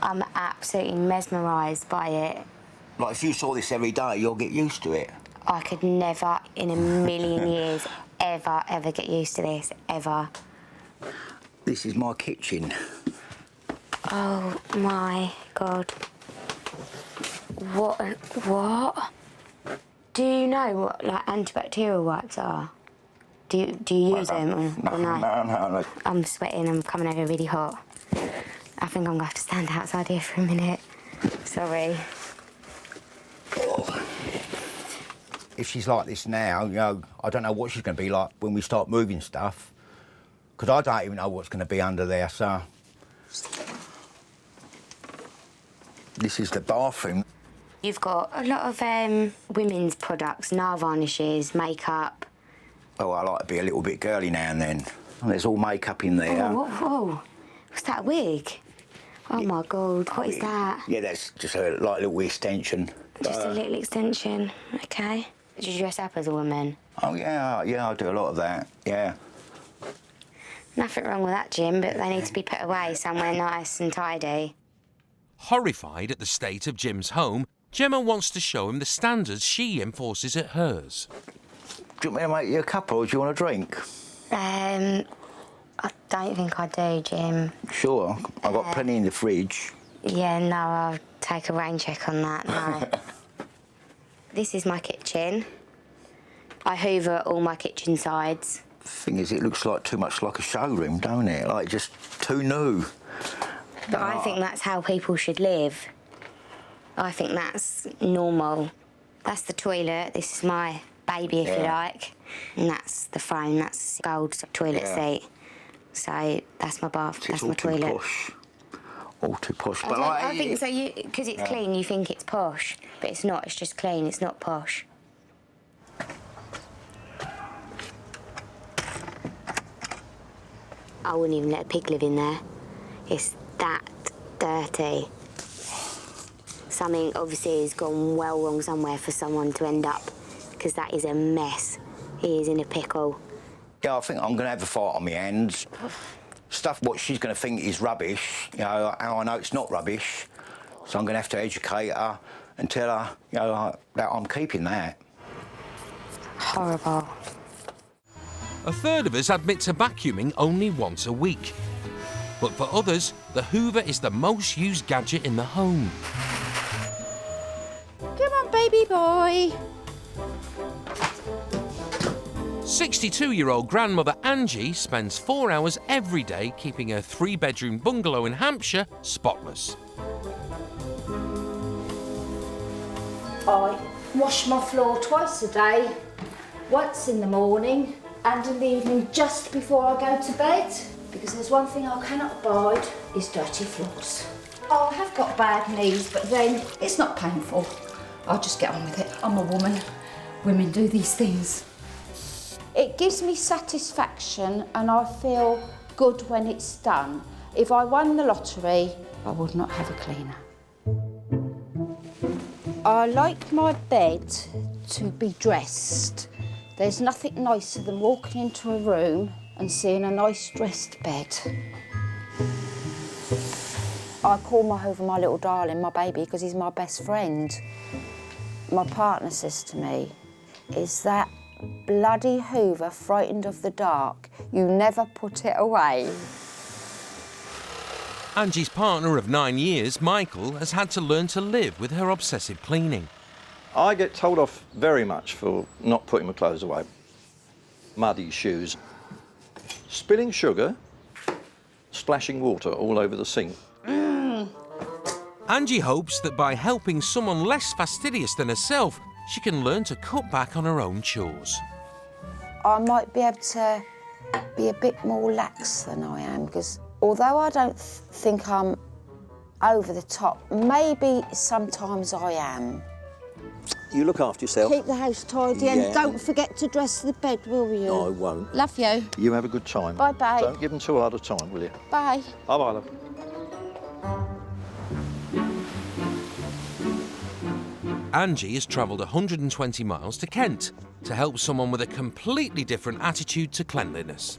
I'm absolutely mesmerised by it. Like, if you saw this every day, you'll get used to it. I could never in a million years ever get used to this, ever. This is my kitchen. Oh, my God. What? Do you know what, like, antibacterial wipes are? Do you use them or no? No. I'm sweating, I'm coming over really hot. I think I'm going to have to stand outside here for a minute. Sorry. If she's like this now, you know, I don't know what she's going to be like when we start moving stuff, because I don't even know what's going to be under there, so... This is the bathroom. You've got a lot of women's products, nail varnishes, makeup. Oh, I like to be a little bit girly now and then. And there's all makeup in there. Whoa. What's that, a wig? Oh, my God, what is that? Yeah, that's just a like, little extension. Just a little extension, OK. Do you dress up as a woman? Oh, yeah, I do a lot of that, yeah. Nothing wrong with that, Jim, but they need to be put away somewhere nice and tidy. Horrified at the state of Jim's home, Gemma wants to show him the standards she enforces at hers. Do you want me to make you a cup or do you want a drink? I don't think I do, Jim. Sure, I've got plenty in the fridge. Yeah, no, I'll take a rain check on that, no. This is my kitchen. I hoover all my kitchen sides. The thing is, it looks like too much like a showroom, don't it? Like, just too new. But I think that's how people should live. I think that's normal. That's the toilet. This is my baby, if you like. And that's the frame. That's the gold toilet seat. So that's my bath. That's my toilet. Posh. All too posh. But I think so. Because it's clean, you think it's posh, but it's not. It's just clean. It's not posh. I wouldn't even let a pig live in there. It's that dirty. Something obviously has gone well wrong somewhere for someone to end up, because that is a mess. He is in a pickle. Yeah, I think I'm going to have a fight on my hands. Stuff what she's going to think is rubbish, you know, and I know it's not rubbish, so I'm going to have to educate her and tell her, you know, that I'm keeping that. Horrible. A third of us admit to vacuuming only once a week. But for others, the Hoover is the most used gadget in the home. Come on, baby boy. 62-year-old grandmother Angie spends 4 hours every day keeping her 3-bedroom bungalow in Hampshire spotless. I wash my floor twice a day, once in the morning and in the evening just before I go to bed, because there's one thing I cannot abide is dirty floors. I have got bad knees, but then it's not painful. I'll just get on with it. I'm a woman. Women do these things. It gives me satisfaction and I feel good when it's done. If I won the lottery, I would not have a cleaner. I like my bed to be dressed. There's nothing nicer than walking into a room and seeing a nice dressed bed. I call my Hoover my little darling, my baby, because he's my best friend. My partner says to me, is that bloody Hoover frightened of the dark? You never put it away. Angie's partner of 9 years, Michael, has had to learn to live with her obsessive cleaning. I get told off very much for not putting my clothes away. Muddy shoes, spilling sugar, splashing water all over the sink. Angie hopes that by helping someone less fastidious than herself, she can learn to cut back on her own chores. I might be able to be a bit more lax than I am, because although I don't think I'm over the top, maybe sometimes I am. You look after yourself. Keep the house tidy and don't forget to dress the bed, will you? No, I won't. Love you. You have a good time. Bye-bye. Don't give them too hard a time, will you? Bye. Bye-bye, love. Angie has travelled 120 miles to Kent to help someone with a completely different attitude to cleanliness.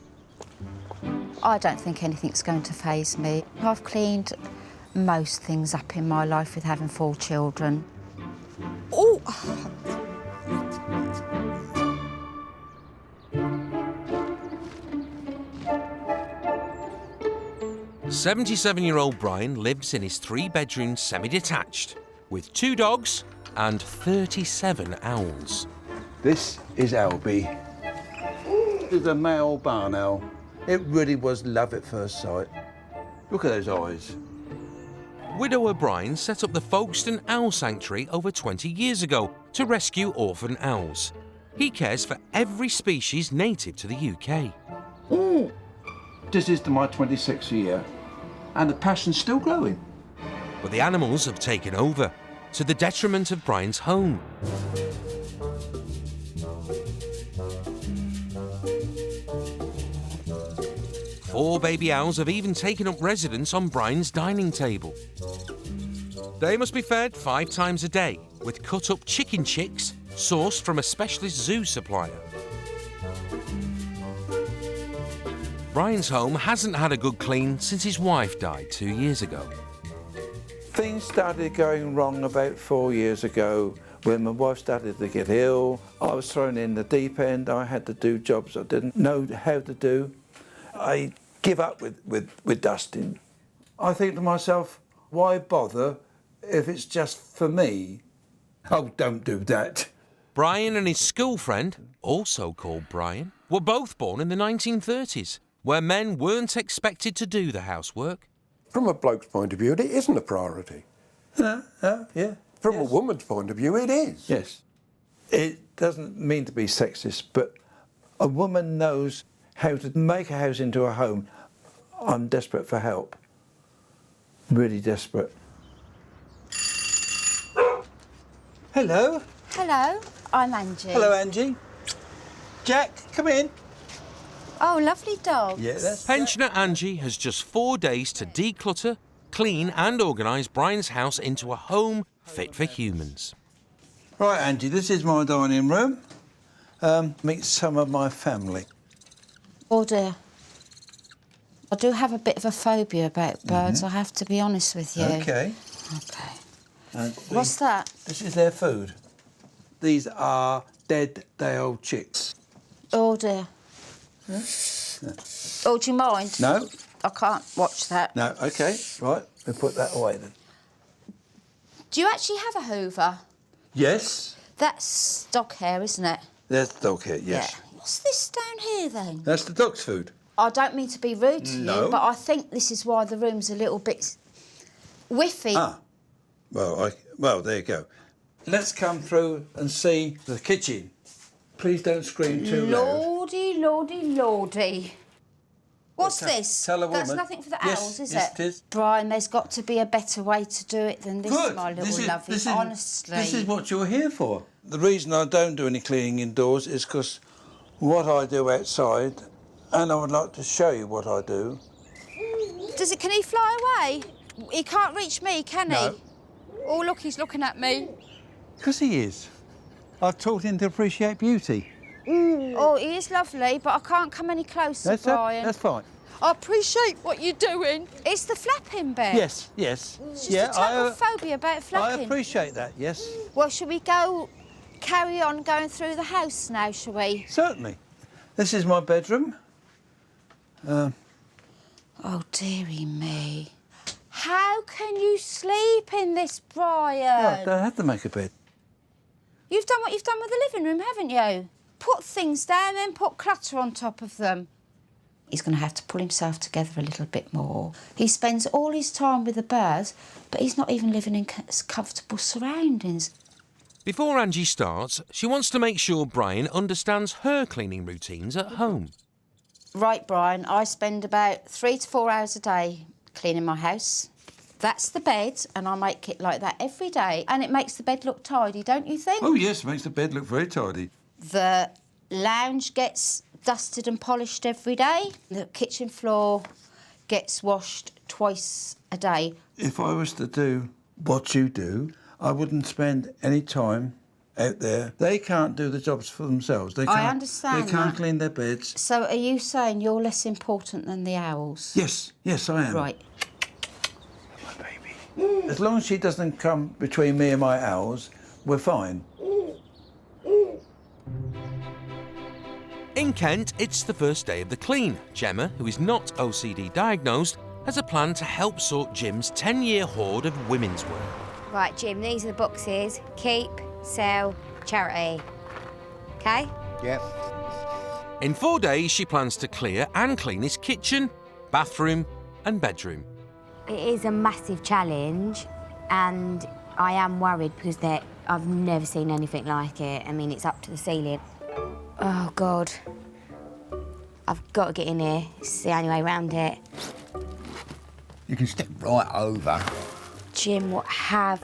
I don't think anything's going to faze me. I've cleaned most things up in my life with having 4 children. Oh! 77-year-old Brian lives in his 3-bedroom semi-detached with 2 dogs and 37 owls. This is Albie. This is a male barn owl. It really was love at first sight. Look at those eyes. Widower Brian set up the Folkestone Owl Sanctuary over 20 years ago to rescue orphan owls. He cares for every species native to the UK. This is my 26th year, and the passion's still growing. But the animals have taken over, to the detriment of Brian's home. Four baby owls have even taken up residence on Brian's dining table. They must be fed 5 times a day with cut-up chicken chicks sourced from a specialist zoo supplier. Brian's home hasn't had a good clean since his wife died 2 years ago. Things started going wrong about 4 years ago when my wife started to get ill. I was thrown in the deep end. I had to do jobs I didn't know how to do. I give up with dusting. I think to myself, why bother if it's just for me? Oh, don't do that. Brian and his school friend, also called Brian, were both born in the 1930s, where men weren't expected to do the housework. From a bloke's point of view, it isn't a priority. Yeah. From a woman's point of view, it is. Yes. It doesn't mean to be sexist, but a woman knows how to make a house into a home. I'm desperate for help. Really desperate. Hello. Hello, I'm Angie. Hello, Angie. Jack, come in. Oh, lovely dog. Yeah, that's Pensioner Angie has just 4 days to declutter, clean and organise Brian's house into a home fit for humans. Right, Angie, this is my dining room. Meet some of my family. Oh dear. I do have a bit of a phobia about birds, I have to be honest with you. Okay. Okay. What's that? This is their food. These are dead day-old chicks. Oh dear. Yeah. Oh, do you mind? No. I can't watch that. No, OK, right, we'll put that away then. Do you actually have a hoover? Yes. That's dog hair, isn't it? There's the dog here, yes. Yeah. What's this down here then? That's the dog's food. I don't mean to be rude to No. you, but I think this is why the room's a little bit whiffy. Ah, well, there you go. Let's come through and see the kitchen. Please don't scream too loud. Lordy, lordy, lordy. What's this? Tell a woman. That's nothing for the Yes, owls, is yes, it? it is. Brian, there's got to be a better way to do it than this, Good. my little lovey, honestly. This is what you're here for. The reason I don't do any cleaning indoors is because what I do outside, and I would like to show you what I do. Can he fly away? He can't reach me, can he? No. Oh, look, he's looking at me. Because he is. I've taught him to appreciate beauty. Oh, he is lovely, but I can't come any closer, Brian. That's fine. I appreciate what you're doing. It's the flapping bit. Yes. It's just a total phobia about flapping. I appreciate that, yes. Well, shall we carry on going through the house now, shall we? Certainly. This is my bedroom. Oh, dearie me. How can you sleep in this, Brian? No, I don't have to make a bed. You've done what you've done with the living room, haven't you? Put things down and put clutter on top of them. He's going to have to pull himself together a little bit more. He spends all his time with the birds, but he's not even living in comfortable surroundings. Before Angie starts, she wants to make sure Brian understands her cleaning routines at home. Right, Brian, I spend about 3 to 4 hours a day cleaning my house. That's the bed, and I make it like that every day, and it makes the bed look tidy, don't you think? Oh, yes, makes the bed look very tidy. The lounge gets dusted and polished every day. The kitchen floor gets washed twice a day. If I was to do what you do, I wouldn't spend any time out there. They can't do the jobs for themselves. They can't, I understand They can't that. clean their beds. So are you saying you're less important than the owls? Yes, yes, I am. Right. As long as she doesn't come between me and my owls, we're fine. In Kent, it's the first day of the clean. Gemma, who is not OCD diagnosed, has a plan to help sort Jim's 10-year hoard of women's wear. Right, Jim, these are the boxes. Keep, sell, charity. OK? Yep. In 4 days, she plans to clear and clean his kitchen, bathroom and bedroom. It is a massive challenge, and I am worried because I've never seen anything like it. I mean, it's up to the ceiling. Oh, God. I've got to get in here. It's the only way around it. You can step right over. Jim, what have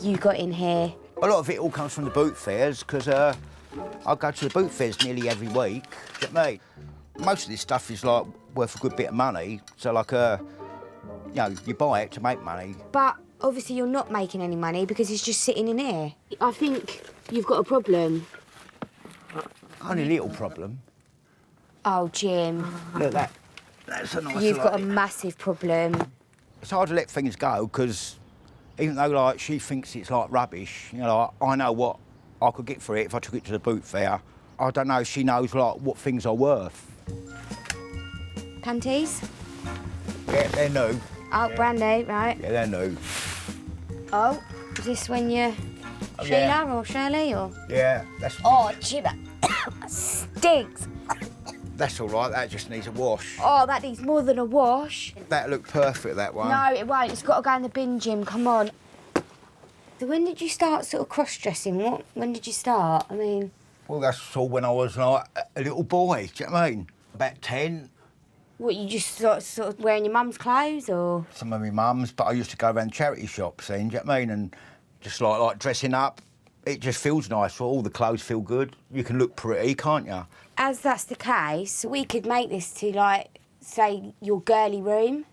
you got in here? A lot of it all comes from the boot fairs, because I go to the boot fairs nearly every week. Do you know what I mean? Most of this stuff is, like, worth a good bit of money. So, like, you know, you buy it to make money. But obviously you're not making any money because it's just sitting in here. I think you've got a problem. Only a little problem. Oh, Jim. Look, that's a nice You've got a lady. massive problem. It's hard to let things go, because even though, like, she thinks it's, like, rubbish, you know, like, I know what I could get for it if I took it to the boot fair. I don't know if she knows, like, what things are worth. Panties? Yeah, they're new. Oh, Yeah. brand new, right. Yeah, they're new. Oh, is this when you're Oh, Sheila yeah. or Shirley or? Yeah, that's... Oh, Jim, that stinks. That's all right, that just needs a wash. Oh, that needs more than a wash. That looked perfect, that one. No, it won't. It's got to go in the bin, Jim. Come on. So when did you start sort of cross-dressing? When did you start? I mean... Well, that's all when I was, like, a little boy, do you know what I mean? About 10. What, you just sort of wearing your mum's clothes, or...? Some of my mum's, but I used to go around charity shops then, do you know what I mean? And just, like dressing up, it just feels nice. All the clothes feel good. You can look pretty, can't you? As that's the case, we could make this to, like, say, your girly room.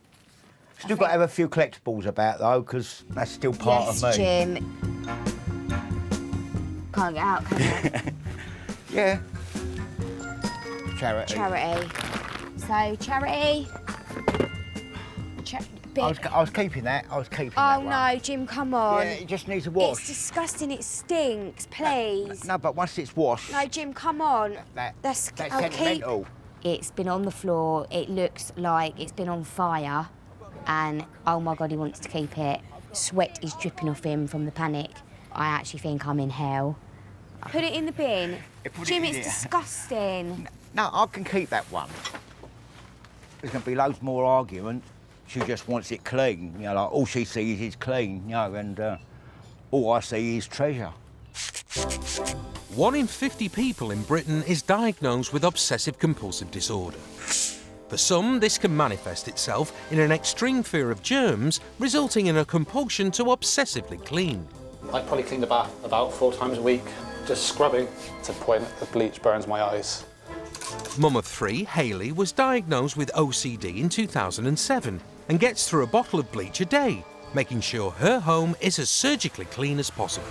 Still got to have a few collectibles about, though, because that's still part of me. Yes, Jim. Can't get out, can you? Yeah. Charity. Charity. So, charity. it. I was keeping that. I was keeping that Oh one. no, Jim, come on. Yeah, it just needs a wash. It's disgusting. It stinks. Please. No, but once it's washed. No, Jim, come on. That's I'll sentimental. It's been on the floor. It looks like it's been on fire, and oh my God, he wants to keep it. Sweat is dripping off him from the panic. I actually think I'm in hell. Put it in the bin. Jim, it's disgusting. No, I can keep that one. There's going to be loads more argument. She just wants it clean. You know, like all she sees is clean, you know, and all I see is treasure. 1 in 50 people in Britain is diagnosed with obsessive compulsive disorder. For some, this can manifest itself in an extreme fear of germs, resulting in a compulsion to obsessively clean. I probably clean the bath about 4 times a week, just scrubbing to the point that the bleach burns my eyes. Mum of 3, Hayley, was diagnosed with OCD in 2007 and gets through a bottle of bleach a day, making sure her home is as surgically clean as possible.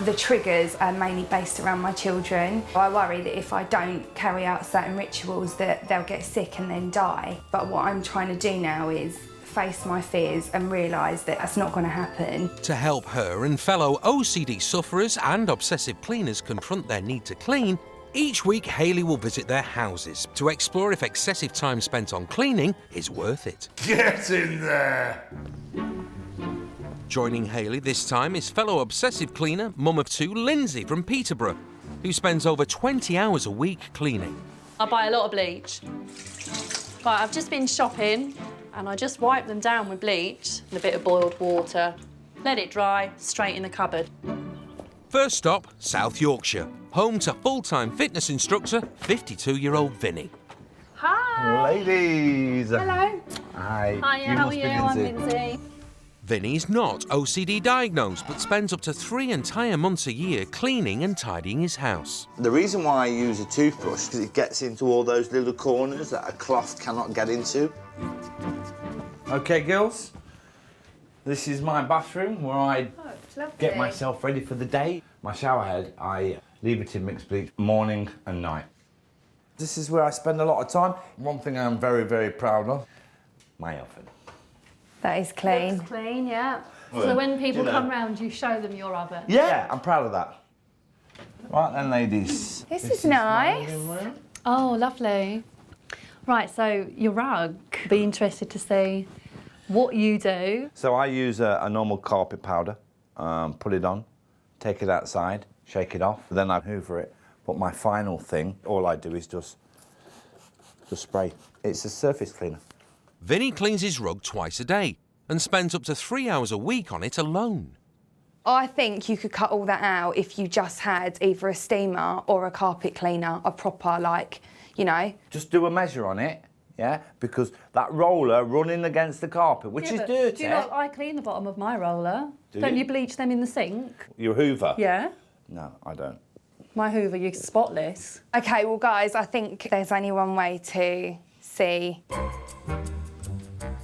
The triggers are mainly based around my children. I worry that if I don't carry out certain rituals that they'll get sick and then die. But what I'm trying to do now is face my fears and realise that that's not going to happen. To help her and fellow OCD sufferers and obsessive cleaners confront their need to clean, each week Hayley will visit their houses to explore if excessive time spent on cleaning is worth it. Get in there! Joining Hayley this time is fellow obsessive cleaner, mum of 2, Lindsay from Peterborough, who spends over 20 hours a week cleaning. I buy a lot of bleach. But I've just been shopping and I just wipe them down with bleach and a bit of boiled water. Let it dry, straight in the cupboard. First stop, South Yorkshire, home to full-time fitness instructor, 52-year-old Vinny. Hi! Ladies! Hello. Hi. Hiya, how are you? I'm Lindsay. Vinny's not OCD diagnosed, but spends up to 3 entire months a year cleaning and tidying his house. The reason why I use a toothbrush is because it gets into all those little corners that a cloth cannot get into. OK, girls. This is my bathroom where I get myself ready for the day. My shower head, I leave it in mixed bleach morning and night. This is where I spend a lot of time. One thing I'm very, very proud of, my oven. That is clean. Looks clean, yeah. Well, so when people you know. come round, you show them your oven. Yeah, I'm proud of that. Right then, ladies. This is nice. Oh, lovely. Right, so your rug. Be interested to see what you do. So I use a normal carpet powder, put it on, take it outside, shake it off, then I hoover it. But my final thing, all I do is just spray. It's a surface cleaner. Vinny cleans his rug twice a day and spends up to 3 hours a week on it alone. I think you could cut all that out if you just had either a steamer or a carpet cleaner, a proper, like, you know. Just do a measure on it, yeah? Because that roller running against the carpet, which is dirty. Do you know, I clean the bottom of my roller. Don't you bleach them in the sink? Your hoover? Yeah. No, I don't. My hoover, you're spotless. OK, well, guys, I think there's only one way to see.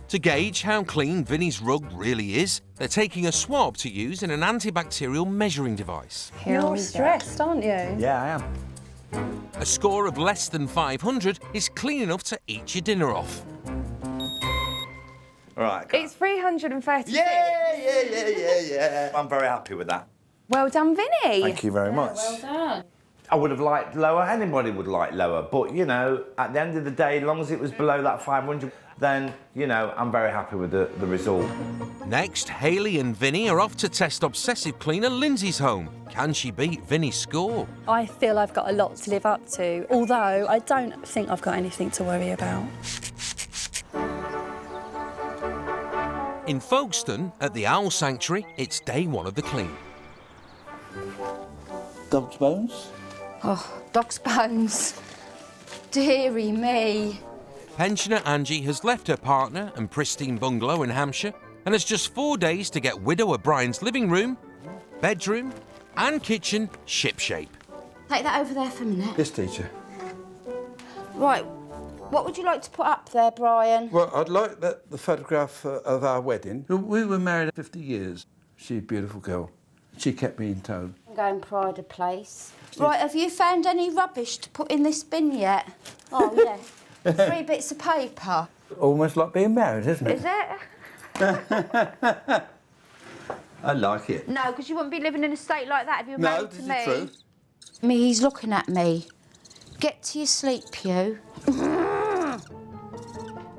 To gauge how clean Vinny's rug really is, they're taking a swab to use in an antibacterial measuring device. You're stressed, aren't you? Yeah, I am. A score of less than 500 is clean enough to eat your dinner off. All right. It's 336. Yeah. I'm very happy with that. Well done, Vinny. Thank you very much. Well done. I would have liked lower, anybody would like lower, but, you know, at the end of the day, as long as it was below that 500, then, you know, I'm very happy with the result. Next, Hayley and Vinny are off to test obsessive cleaner Lindsay's home. Can she beat Vinny's score? I feel I've got a lot to live up to, although I don't think I've got anything to worry about. In Folkestone, at the Owl Sanctuary, it's day 1 of the clean. Dog's bones? Oh, dog's bones. Deary me. Pensioner Angie has left her partner and pristine bungalow in Hampshire and has just 4 days to get widower Brian's living room, bedroom and kitchen shipshape. Take that over there for a minute. Yes, teacher. Right, what would you like to put up there, Brian? Well, I'd like the photograph of our wedding. We were married 50 years. She's a beautiful girl. She kept me in tow. I'm going pride of place. Right, have you found any rubbish to put in this bin yet? Oh, yeah. 3 bits of paper. Almost like being married, isn't it? Is it? I like it. No, because you wouldn't be living in a state like that if you were No, married this to is me. true. He's looking at me. Get to your sleep, Pew.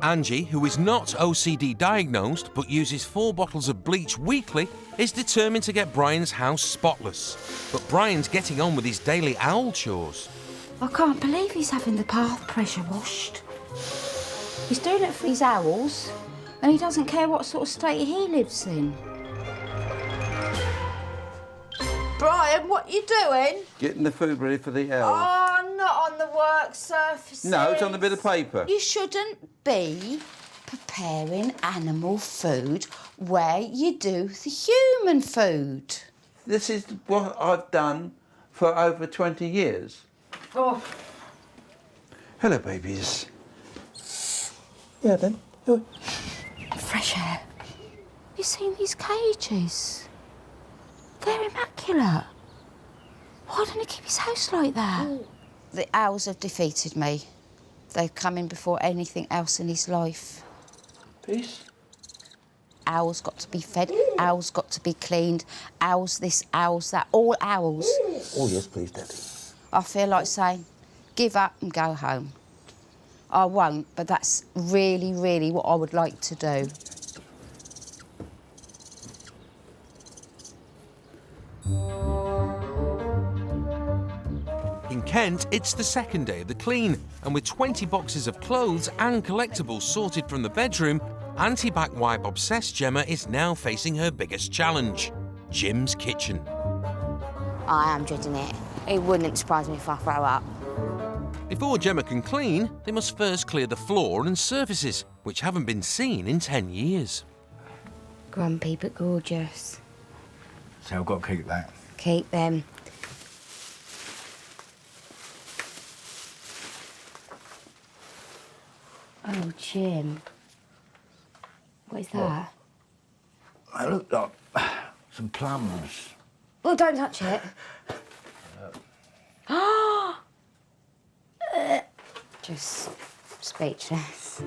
Angie, who is not OCD diagnosed but uses 4 bottles of bleach weekly, is determined to get Brian's house spotless. But Brian's getting on with his daily owl chores. I can't believe he's having the bath pressure washed. He's doing it for his owls, and he doesn't care what sort of state he lives in. Brian, what you doing? Getting the food ready for the owls. Oh, not on the work surfaces. No, it's on a bit of paper. You shouldn't be preparing animal food where you do the human food. This is what I've done for over 20 years. Oh. Hello, babies. Yeah, then. Oh. Fresh air. You seen these cages? They're immaculate. Why don't he keep his house like that? The owls have defeated me. They've come in before anything else in his life. Peace. Owls got to be fed, owls got to be cleaned, owls this, owls that, all owls. Oh, yes, please, Daddy. I feel like saying, give up and go home. I won't, but that's really, really what I would like to do. In Kent, it's the second day of the clean, and with 20 boxes of clothes and collectibles sorted from the bedroom, anti-back wipe obsessed Gemma is now facing her biggest challenge, Jim's kitchen. I am dreading it. It wouldn't surprise me if I throw up. Before Gemma can clean, they must first clear the floor and surfaces, which haven't been seen in 10 years. Grumpy but gorgeous. So I've got to keep that. Keep them. Oh, Jim. What is that? They look like some plums. Oh, don't touch it. Just speechless.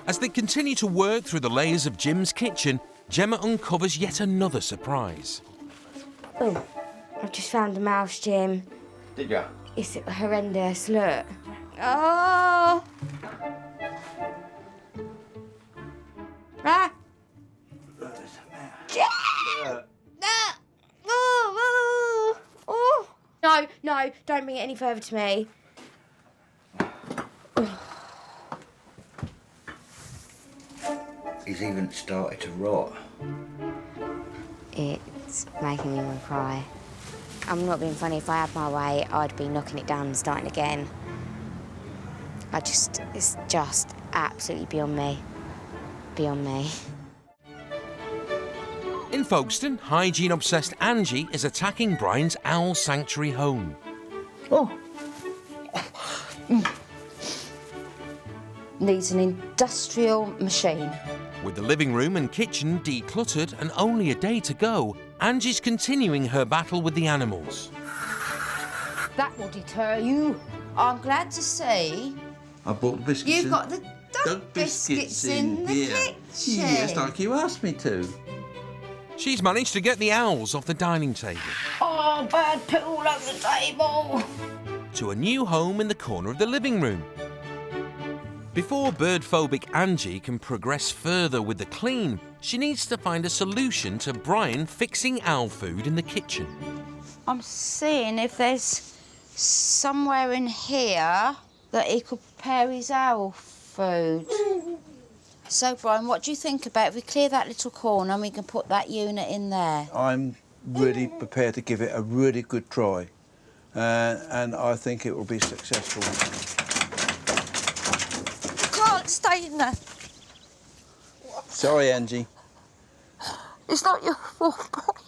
As they continue to work through the layers of Jim's kitchen, Gemma uncovers yet another surprise. Oh, I've just found a mouse, Jim. Did you? It's horrendous, look. Oh! Ah! No, no, don't bring it any further to me. He's even started to rot. It's making me want to cry. I'm not being funny. If I had my way, I'd be knocking it down and starting again. It's just absolutely beyond me. Beyond me. In Folkestone, hygiene-obsessed Angie is attacking Brian's owl sanctuary home. Oh. Needs an industrial machine. With the living room and kitchen decluttered and only a day to go, Angie's continuing her battle with the animals. That will deter you. I'm glad to see I bought the biscuits. you've got the duck biscuits in the kitchen. Yes, like you asked me to. She's managed to get the owls off the dining table. Oh, bad poo all over the table. To a new home in the corner of the living room. Before bird-phobic Angie can progress further with the clean, she needs to find a solution to Brian fixing owl food in the kitchen. I'm seeing if there's somewhere in here that he could prepare his owl food. So, Brian, what do you think about if we clear that little corner and we can put that unit in there? I'm really prepared to give it a really good try. And I think it will be successful. Can't stay in there. Sorry, Angie. It's not your fault, Brian.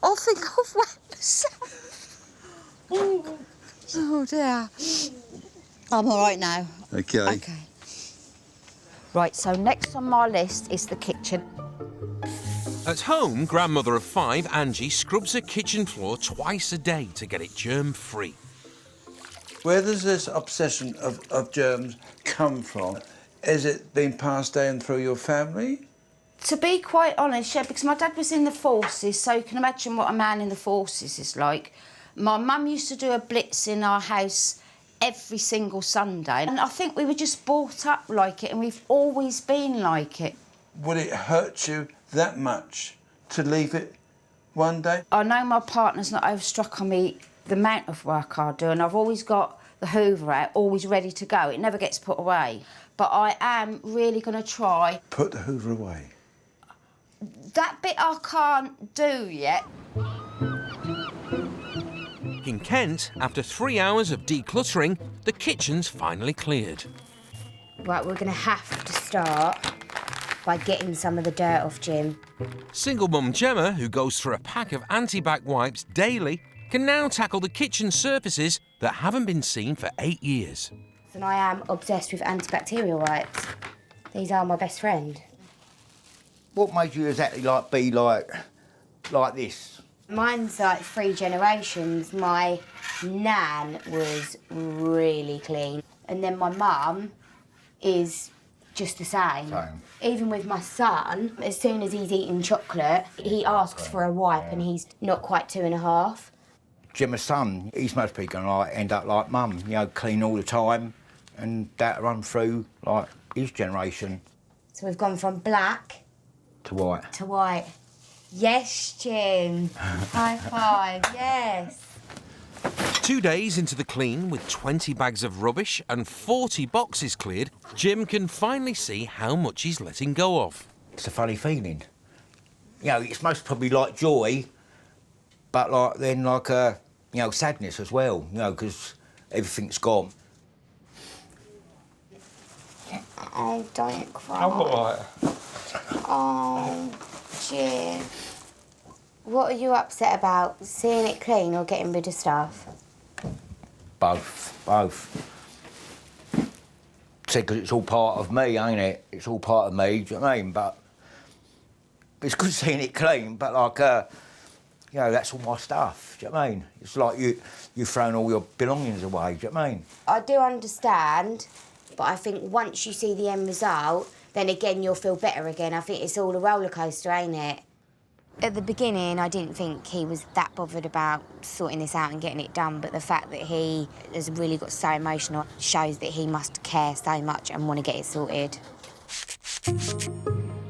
I think I've wet myself. Oh, dear. I'm all right now. OK. OK. Right, so next on my list is the kitchen. At home, grandmother of 5, Angie, scrubs her kitchen floor twice a day to get it germ-free. Where does this obsession of germs come from? Is it being passed down through your family? To be quite honest, yeah, because my dad was in the forces, so you can imagine what a man in the forces is like. My mum used to do a blitz in our house every single Sunday, and I think we were just brought up like it, and we've always been like it. Would it hurt you that much to leave it one day? I know my partner's not overstruck on me the amount of work I do, and I've always got the hoover out, always ready to go. It never gets put away. But I am really going to try. Put the hoover away. That bit I can't do yet. In Kent, after 3 hours of decluttering, the kitchen's finally cleared. Right, we're going to have to start by getting some of the dirt off Jim. Single mum Gemma, who goes through a pack of anti-bac wipes daily, can now tackle the kitchen surfaces that haven't been seen for 8 years. And I am obsessed with antibacterial wipes. These are my best friend. What made you exactly be like this? Mine's like 3 generations. My nan was really clean. And then my mum is just the same. Even with my son, as soon as he's eating chocolate, he asks for a wipe and he's not quite 2.5. Gemma's son, he's most people going to end up like mum, you know, clean all the time, and that run through like his generation. So we've gone from black to white. To white. Yes, Jim. High five, yes. 2 days into the clean, with 20 bags of rubbish and 40 boxes cleared, Jim can finally see how much he's letting go of. It's a funny feeling. You know, it's most probably like joy, but like then like you know, sadness as well, you know, because everything's gone. Oh, don't cry. I'm all right. Oh, Jim. What are you upset about? Seeing it clean or getting rid of stuff? Both. See, because it's all part of me, ain't it? It's all part of me, do you know what I mean? But it's good seeing it clean, but like, you know, that's all my stuff, do you know what I mean? It's like you've thrown all your belongings away, do you know what I mean? I do understand, but I think once you see the end result, then again you'll feel better again. I think it's all a roller coaster, ain't it? At the beginning, I didn't think he was that bothered about sorting this out and getting it done, but the fact that he has really got so emotional shows that he must care so much and want to get it sorted.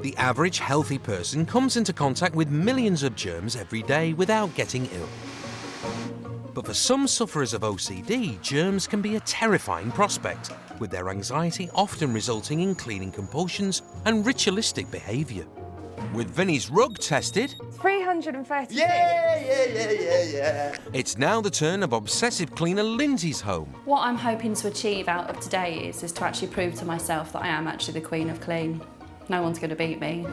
The average healthy person comes into contact with millions of germs every day without getting ill. But for some sufferers of OCD, germs can be a terrifying prospect, with their anxiety often resulting in cleaning compulsions and ritualistic behaviour. With Vinny's rug tested... 330. Yeah. It's now the turn of obsessive cleaner Lindsay's home. What I'm hoping to achieve out of today is to actually prove to myself that I am actually the queen of clean. No one's going to beat me.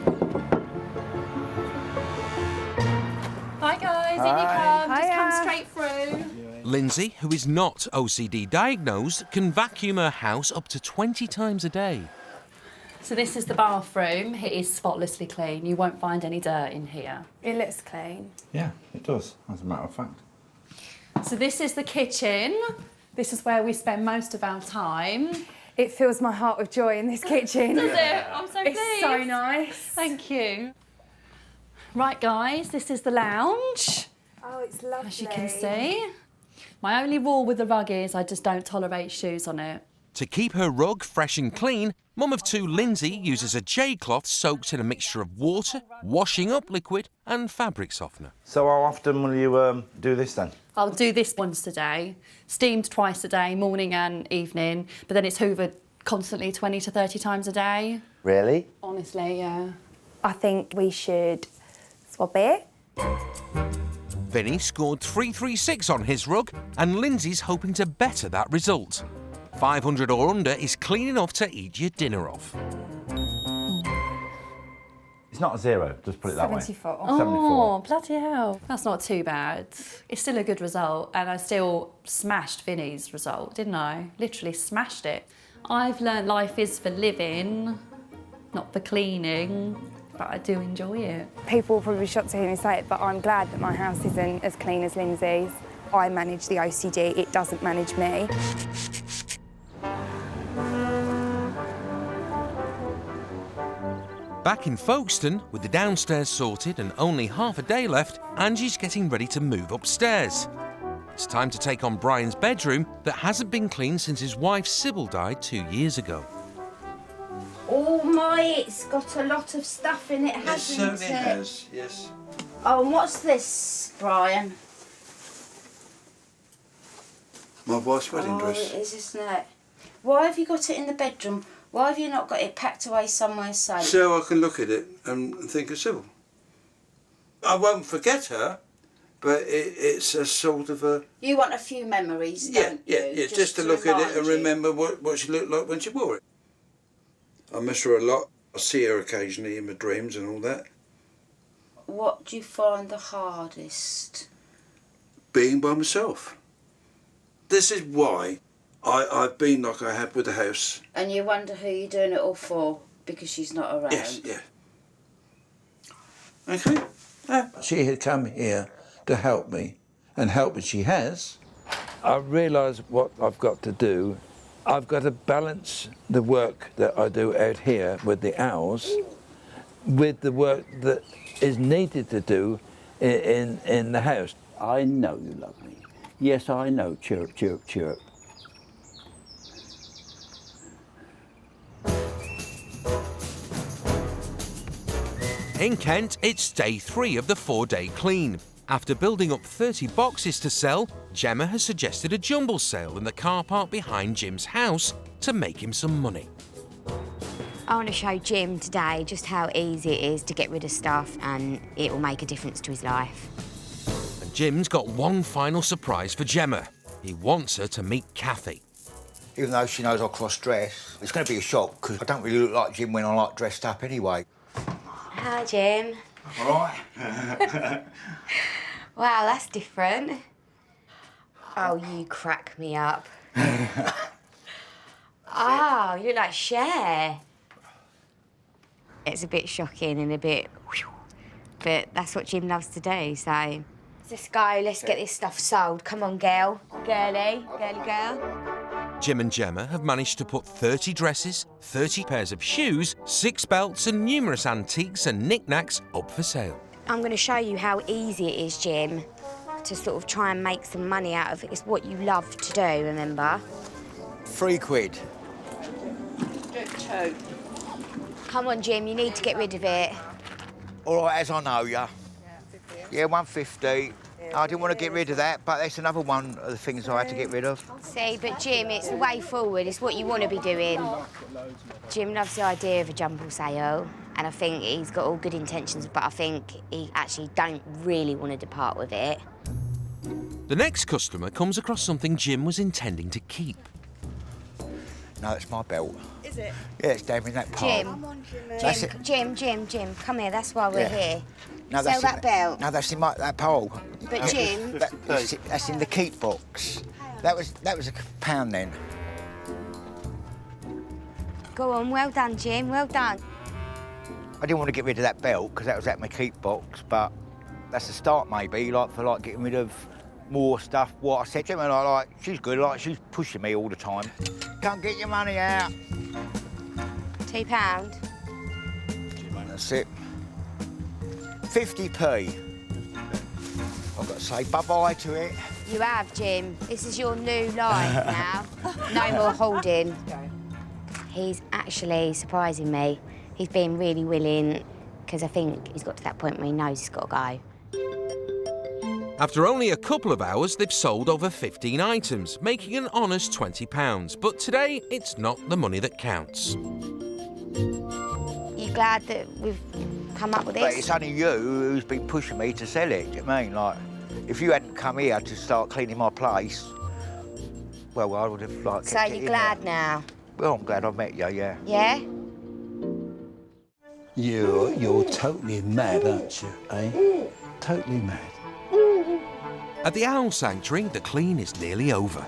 Hi guys, in you come. Just come straight through. Lindsay, who is not OCD diagnosed, can vacuum her house up to 20 times a day. So this is the bathroom. It is spotlessly clean. You won't find any dirt in here. It looks clean. Yeah, it does, as a matter of fact. So this is the kitchen. This is where we spend most of our time. It fills my heart with joy in this kitchen. Does it? I'm so pleased. It's so nice. Thank you. Right, guys, this is the lounge. Oh, it's lovely. As you can see. My only rule with the rug is I just don't tolerate shoes on it. To keep her rug fresh and clean, mum of two Lindsay uses a J-cloth soaked in a mixture of water, washing up liquid and fabric softener. So how often will you do this then? I'll do this once a day, steamed twice a day, morning and evening, but then it's hoovered constantly 20 to 30 times a day. Really? Honestly, yeah. I think we should swap it. Vinny scored 336 on his rug, and Lindsay's hoping to better that result. 500 or under is clean enough to eat your dinner off. It's not a 0, just put it that 74. way. Oh, 74. bloody hell. That's not too bad. It's still a good result, and I still smashed Vinny's result, didn't I? Literally smashed it. I've learned life is for living, not for cleaning, but I do enjoy it. People will probably be shocked to hear me say it, but I'm glad that my house isn't as clean as Lindsay's. I manage the OCD, it doesn't manage me. Back in Folkestone, with the downstairs sorted and only half a day left, Angie's getting ready to move upstairs. It's time to take on Brian's bedroom that hasn't been cleaned since his wife Sybil died 2 years ago. Oh my, it's got a lot of stuff in it, hasn't it? It certainly has, yes. Oh, and what's this, Brian? My wife's wedding dress. Oh, it is, isn't it? Why have you got it in the bedroom? Why have you not got it packed away somewhere safe? So I can look at it and think of Sybil. I won't forget her, but it's a sort of a... You want a few memories, don't you? Yeah, just to look at it and remember what she looked like when she wore it. I miss her a lot. I see her occasionally in my dreams and all that. What do you find the hardest? Being by myself. This is why I've been like I have with the house. And you wonder who you're doing it all for, because she's not around? Yes, yeah. Okay. She had come here to help me, and help as she has. I realise what I've got to do. I've got to balance the work that I do out here with the owls with the work that is needed to do in the house. I know you love me. Yes, I know. Chirp, chirp, chirp. In Kent, it's day 3 of the 4-day clean. After building up 30 boxes to sell, Gemma has suggested a jumble sale in the car park behind Jim's house to make him some money. I want to show Jim today just how easy it is to get rid of stuff, and it will make a difference to his life. And Jim's got one final surprise for Gemma. He wants her to meet Kathy. Even though she knows I cross-dress, it's going to be a shock, because I don't really look like Jim when I like dressed up anyway. Hi, Jim. All right. Wow, that's different. Oh, you crack me up. Oh, you look like Cher. It's a bit shocking and a bit... But that's what Jim loves to do, so... Let's go, let's get this stuff sold. Come on, girl. Girly, girly girl. Jim and Gemma have managed to put 30 dresses, 30 pairs of shoes, 6 belts and numerous antiques and knickknacks up for sale. I'm going to show you how easy it is, Jim, to sort of try and make some money out of it. It's what you love to do, remember? £3. Two. Come on, Jim, you need to get rid of it. All right, as I know ya. Yeah, 150. I didn't want to get rid of that, but that's another one of the things I had to get rid of. See, but Jim, it's the way forward. It's what you want to be doing. Jim loves the idea of a jumble sale, and I think he's got all good intentions, but I think he actually don't really want to depart with it. The next customer comes across something Jim was intending to keep. No, it's my belt. Is it? Yeah, it's down in that part. Jim, come here. That's why we're here. No, Sell that belt. No, that's in that pole. But Jim... That's in the keep box. That was £1 then. Go on, well done, Jim, well done. I didn't want to get rid of that belt because that was at my keep box, but that's a start maybe, for getting rid of more stuff. What I said to him, she's good, she's pushing me all the time. Come get your money out. £2. That's it. 50p. I've got to say bye-bye to it. You have, Jim. This is your new life now. No more holding. He's actually surprising me. He's been really willing, because I think he's got to that point where he knows he's got to go. After only a couple of hours, they've sold over 15 items, making an honest £20. But today, it's not the money that counts. You glad that we've come up with this? But it's only you who's been pushing me to sell it, do you know what I mean? If you hadn't come here to start cleaning my place, well, I would have, So kept it you're in glad there. now? Well, I'm glad I met you, yeah. Yeah? You're totally mad, aren't you, eh? Totally mad. At the Owl Sanctuary, the clean is nearly over.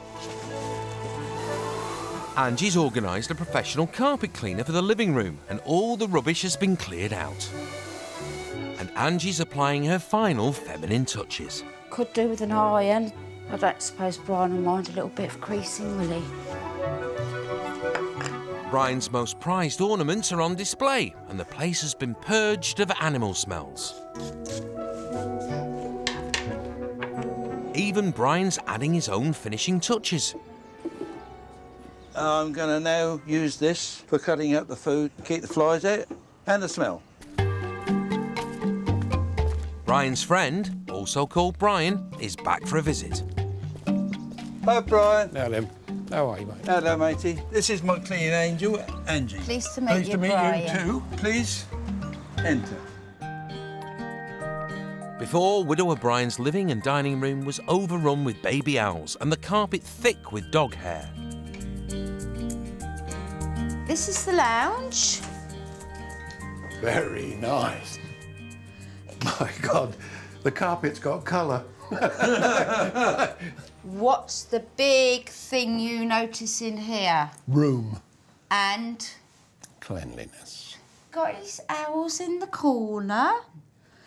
Angie's organised a professional carpet cleaner for the living room, and all the rubbish has been cleared out. And Angie's applying her final feminine touches. Could do with an iron. I don't suppose Brian will mind a little bit of creasing, will he? Brian's most prized ornaments are on display, and the place has been purged of animal smells. Even Brian's adding his own finishing touches. I'm going to now use this for cutting up the food, keep the flies out and the smell. Brian's friend, also called Brian, is back for a visit. Hi, Brian. Hello. How are you, mate? Hello, matey. This is my cleaning angel, Angie. Pleased to meet you, Brian. You too. Please enter. Before, widower Brian's living and dining room was overrun with baby owls and the carpet thick with dog hair. This is the lounge. Very nice. My God, the carpet's got colour. What's the big thing you notice in here? Room. And Cleanliness. got his owls in the corner.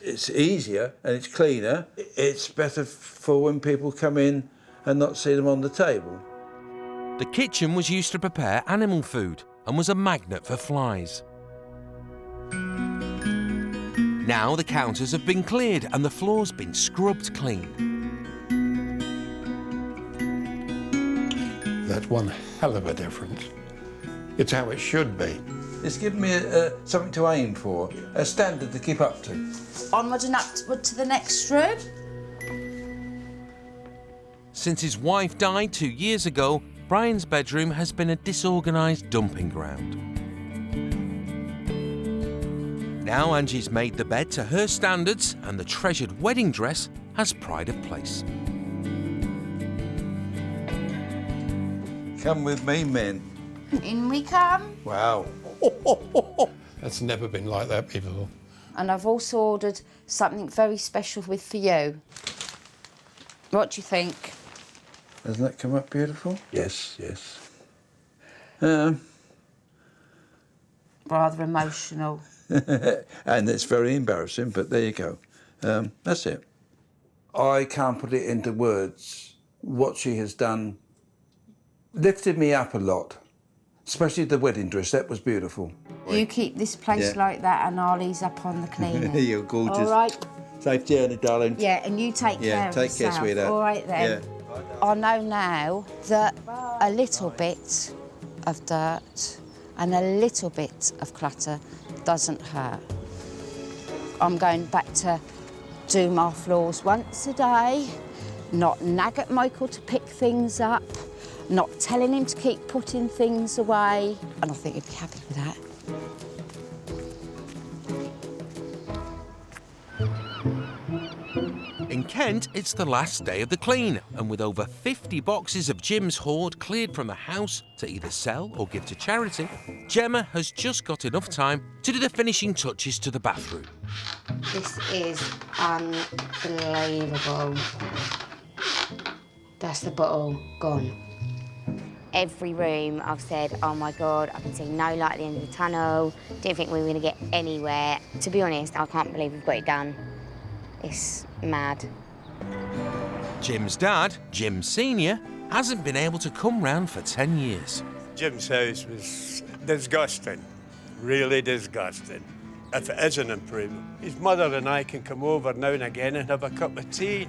It's easier and it's cleaner. It's better for when people come in and not see them on the table. The kitchen was used to prepare animal food and was a magnet for flies. Now the counters have been cleared and the floor's been scrubbed clean. That's one hell of a difference. It's how it should be. It's given me something to aim for, a standard to keep up to. Onward and upward to the next room. Since his wife died 2 years ago, Brian's bedroom has been a disorganised dumping ground. Now Angie's made the bed to her standards and the treasured wedding dress has pride of place. Come with me, men. In we come. Wow. That's never been like that before. And I've also ordered something very special for you. What do you think? Doesn't that come up beautiful? Yes, yes. Rather emotional. And it's very embarrassing, but there you go. That's it. I can't put it into words. What she has done lifted me up a lot, especially the wedding dress. That was beautiful. You keep this place like that and I'll ease up on the cleaning. You're gorgeous. All right? Safe journey, darling. Yeah, and you take care of yourself. Take care, sweetheart. All right, then. Yeah. I know now that a little bit of dirt and a little bit of clutter doesn't hurt. I'm going back to do my floors once a day, not nag at Michael to pick things up, not telling him to keep putting things away, and I think he'd be happy with that. In Kent, it's the last day of the clean, and with over 50 boxes of Jim's hoard cleared from the house to either sell or give to charity, Gemma has just got enough time to do the finishing touches to the bathroom. This is unbelievable. That's the bottle gone. Every room I've said, oh my God, I can see no light at the end of the tunnel, didn't think we were going to get anywhere. To be honest, I can't believe we've got it done. It's mad. Jim's dad, Jim Senior, hasn't been able to come round for 10 years. Jim's house was disgusting, really disgusting. If it is an improvement, his mother and I can come over now and again and have a cup of tea.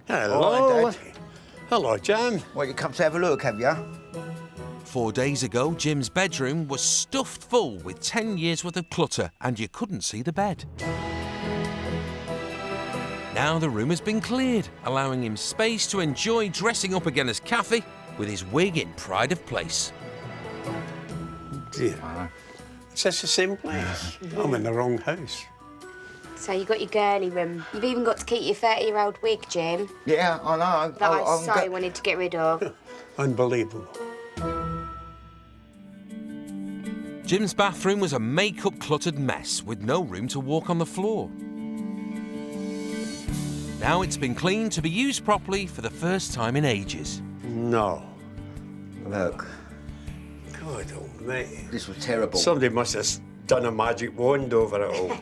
Hello. Hello, Jim. Well, you come to have a look, have you? 4 days ago, Jim's bedroom was stuffed full with 10 years' worth of clutter and you couldn't see the bed. Now the room has been cleared, allowing him space to enjoy dressing up again as Kathy with his wig in pride of place. Dear, is this the same place? I'm in the wrong house. So you got your girly room. You've even got to keep your 30-year-old wig, Jim. Yeah, I know. That I wanted to get rid of. Unbelievable. Jim's bathroom was a make-up cluttered mess with no room to walk on the floor. Now it's been cleaned to be used properly for the first time in ages. No. Look. God almighty. This was terrible. Somebody must have done a magic wand over it all.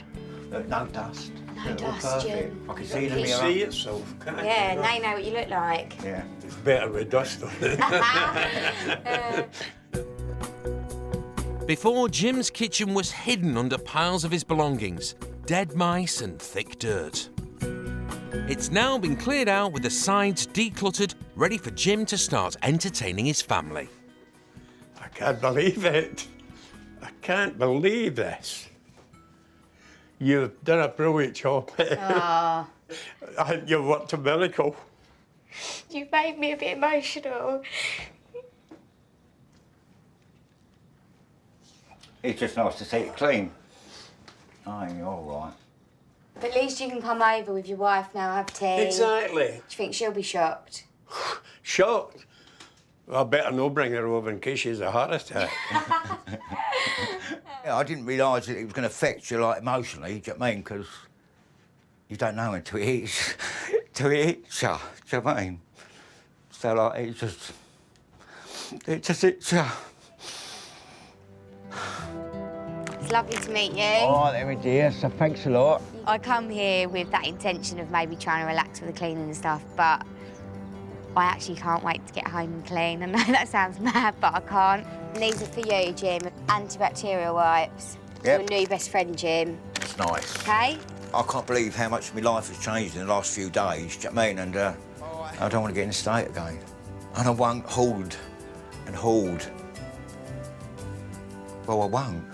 Look, no dust. No dust, Jim. I can see in the mirror. See yourself, can't you? Yeah, now you know what you look like. Yeah. It's better with dust on it. Before, Jim's kitchen was hidden under piles of his belongings, dead mice and thick dirt. It's now been cleared out with the sides decluttered, ready for Jim to start entertaining his family. I can't believe it. I can't believe this. You've done a brilliant job. Aww. I think you've worked a miracle. You've made me a bit emotional. It's just nice to see it clean. Oh, you're all right. But at least you can come over with your wife now, have tea. Exactly. Do you think she'll be shocked? Shocked? Well, I better not bring her over in case she has a heart attack. Yeah, I didn't realise that it was going to affect you, like, emotionally, do you know what I mean? Because you don't know until it hits, till it hits you, do you know what I mean? So, like, it just hits you. It's lovely to meet you. All right, then, my dear, so thanks a lot. I come here with that intention of maybe trying to relax with the cleaning and stuff, but I actually can't wait to get home and clean. I know that sounds mad, but I can't. And these are for you, Jim. Antibacterial wipes. Yep. Your new best friend, Jim. It's nice. Okay? I can't believe how much my life has changed in the last few days, do you know what I mean? And I don't want to get in the state again. And I won't hoard and hoard. Well, I won't.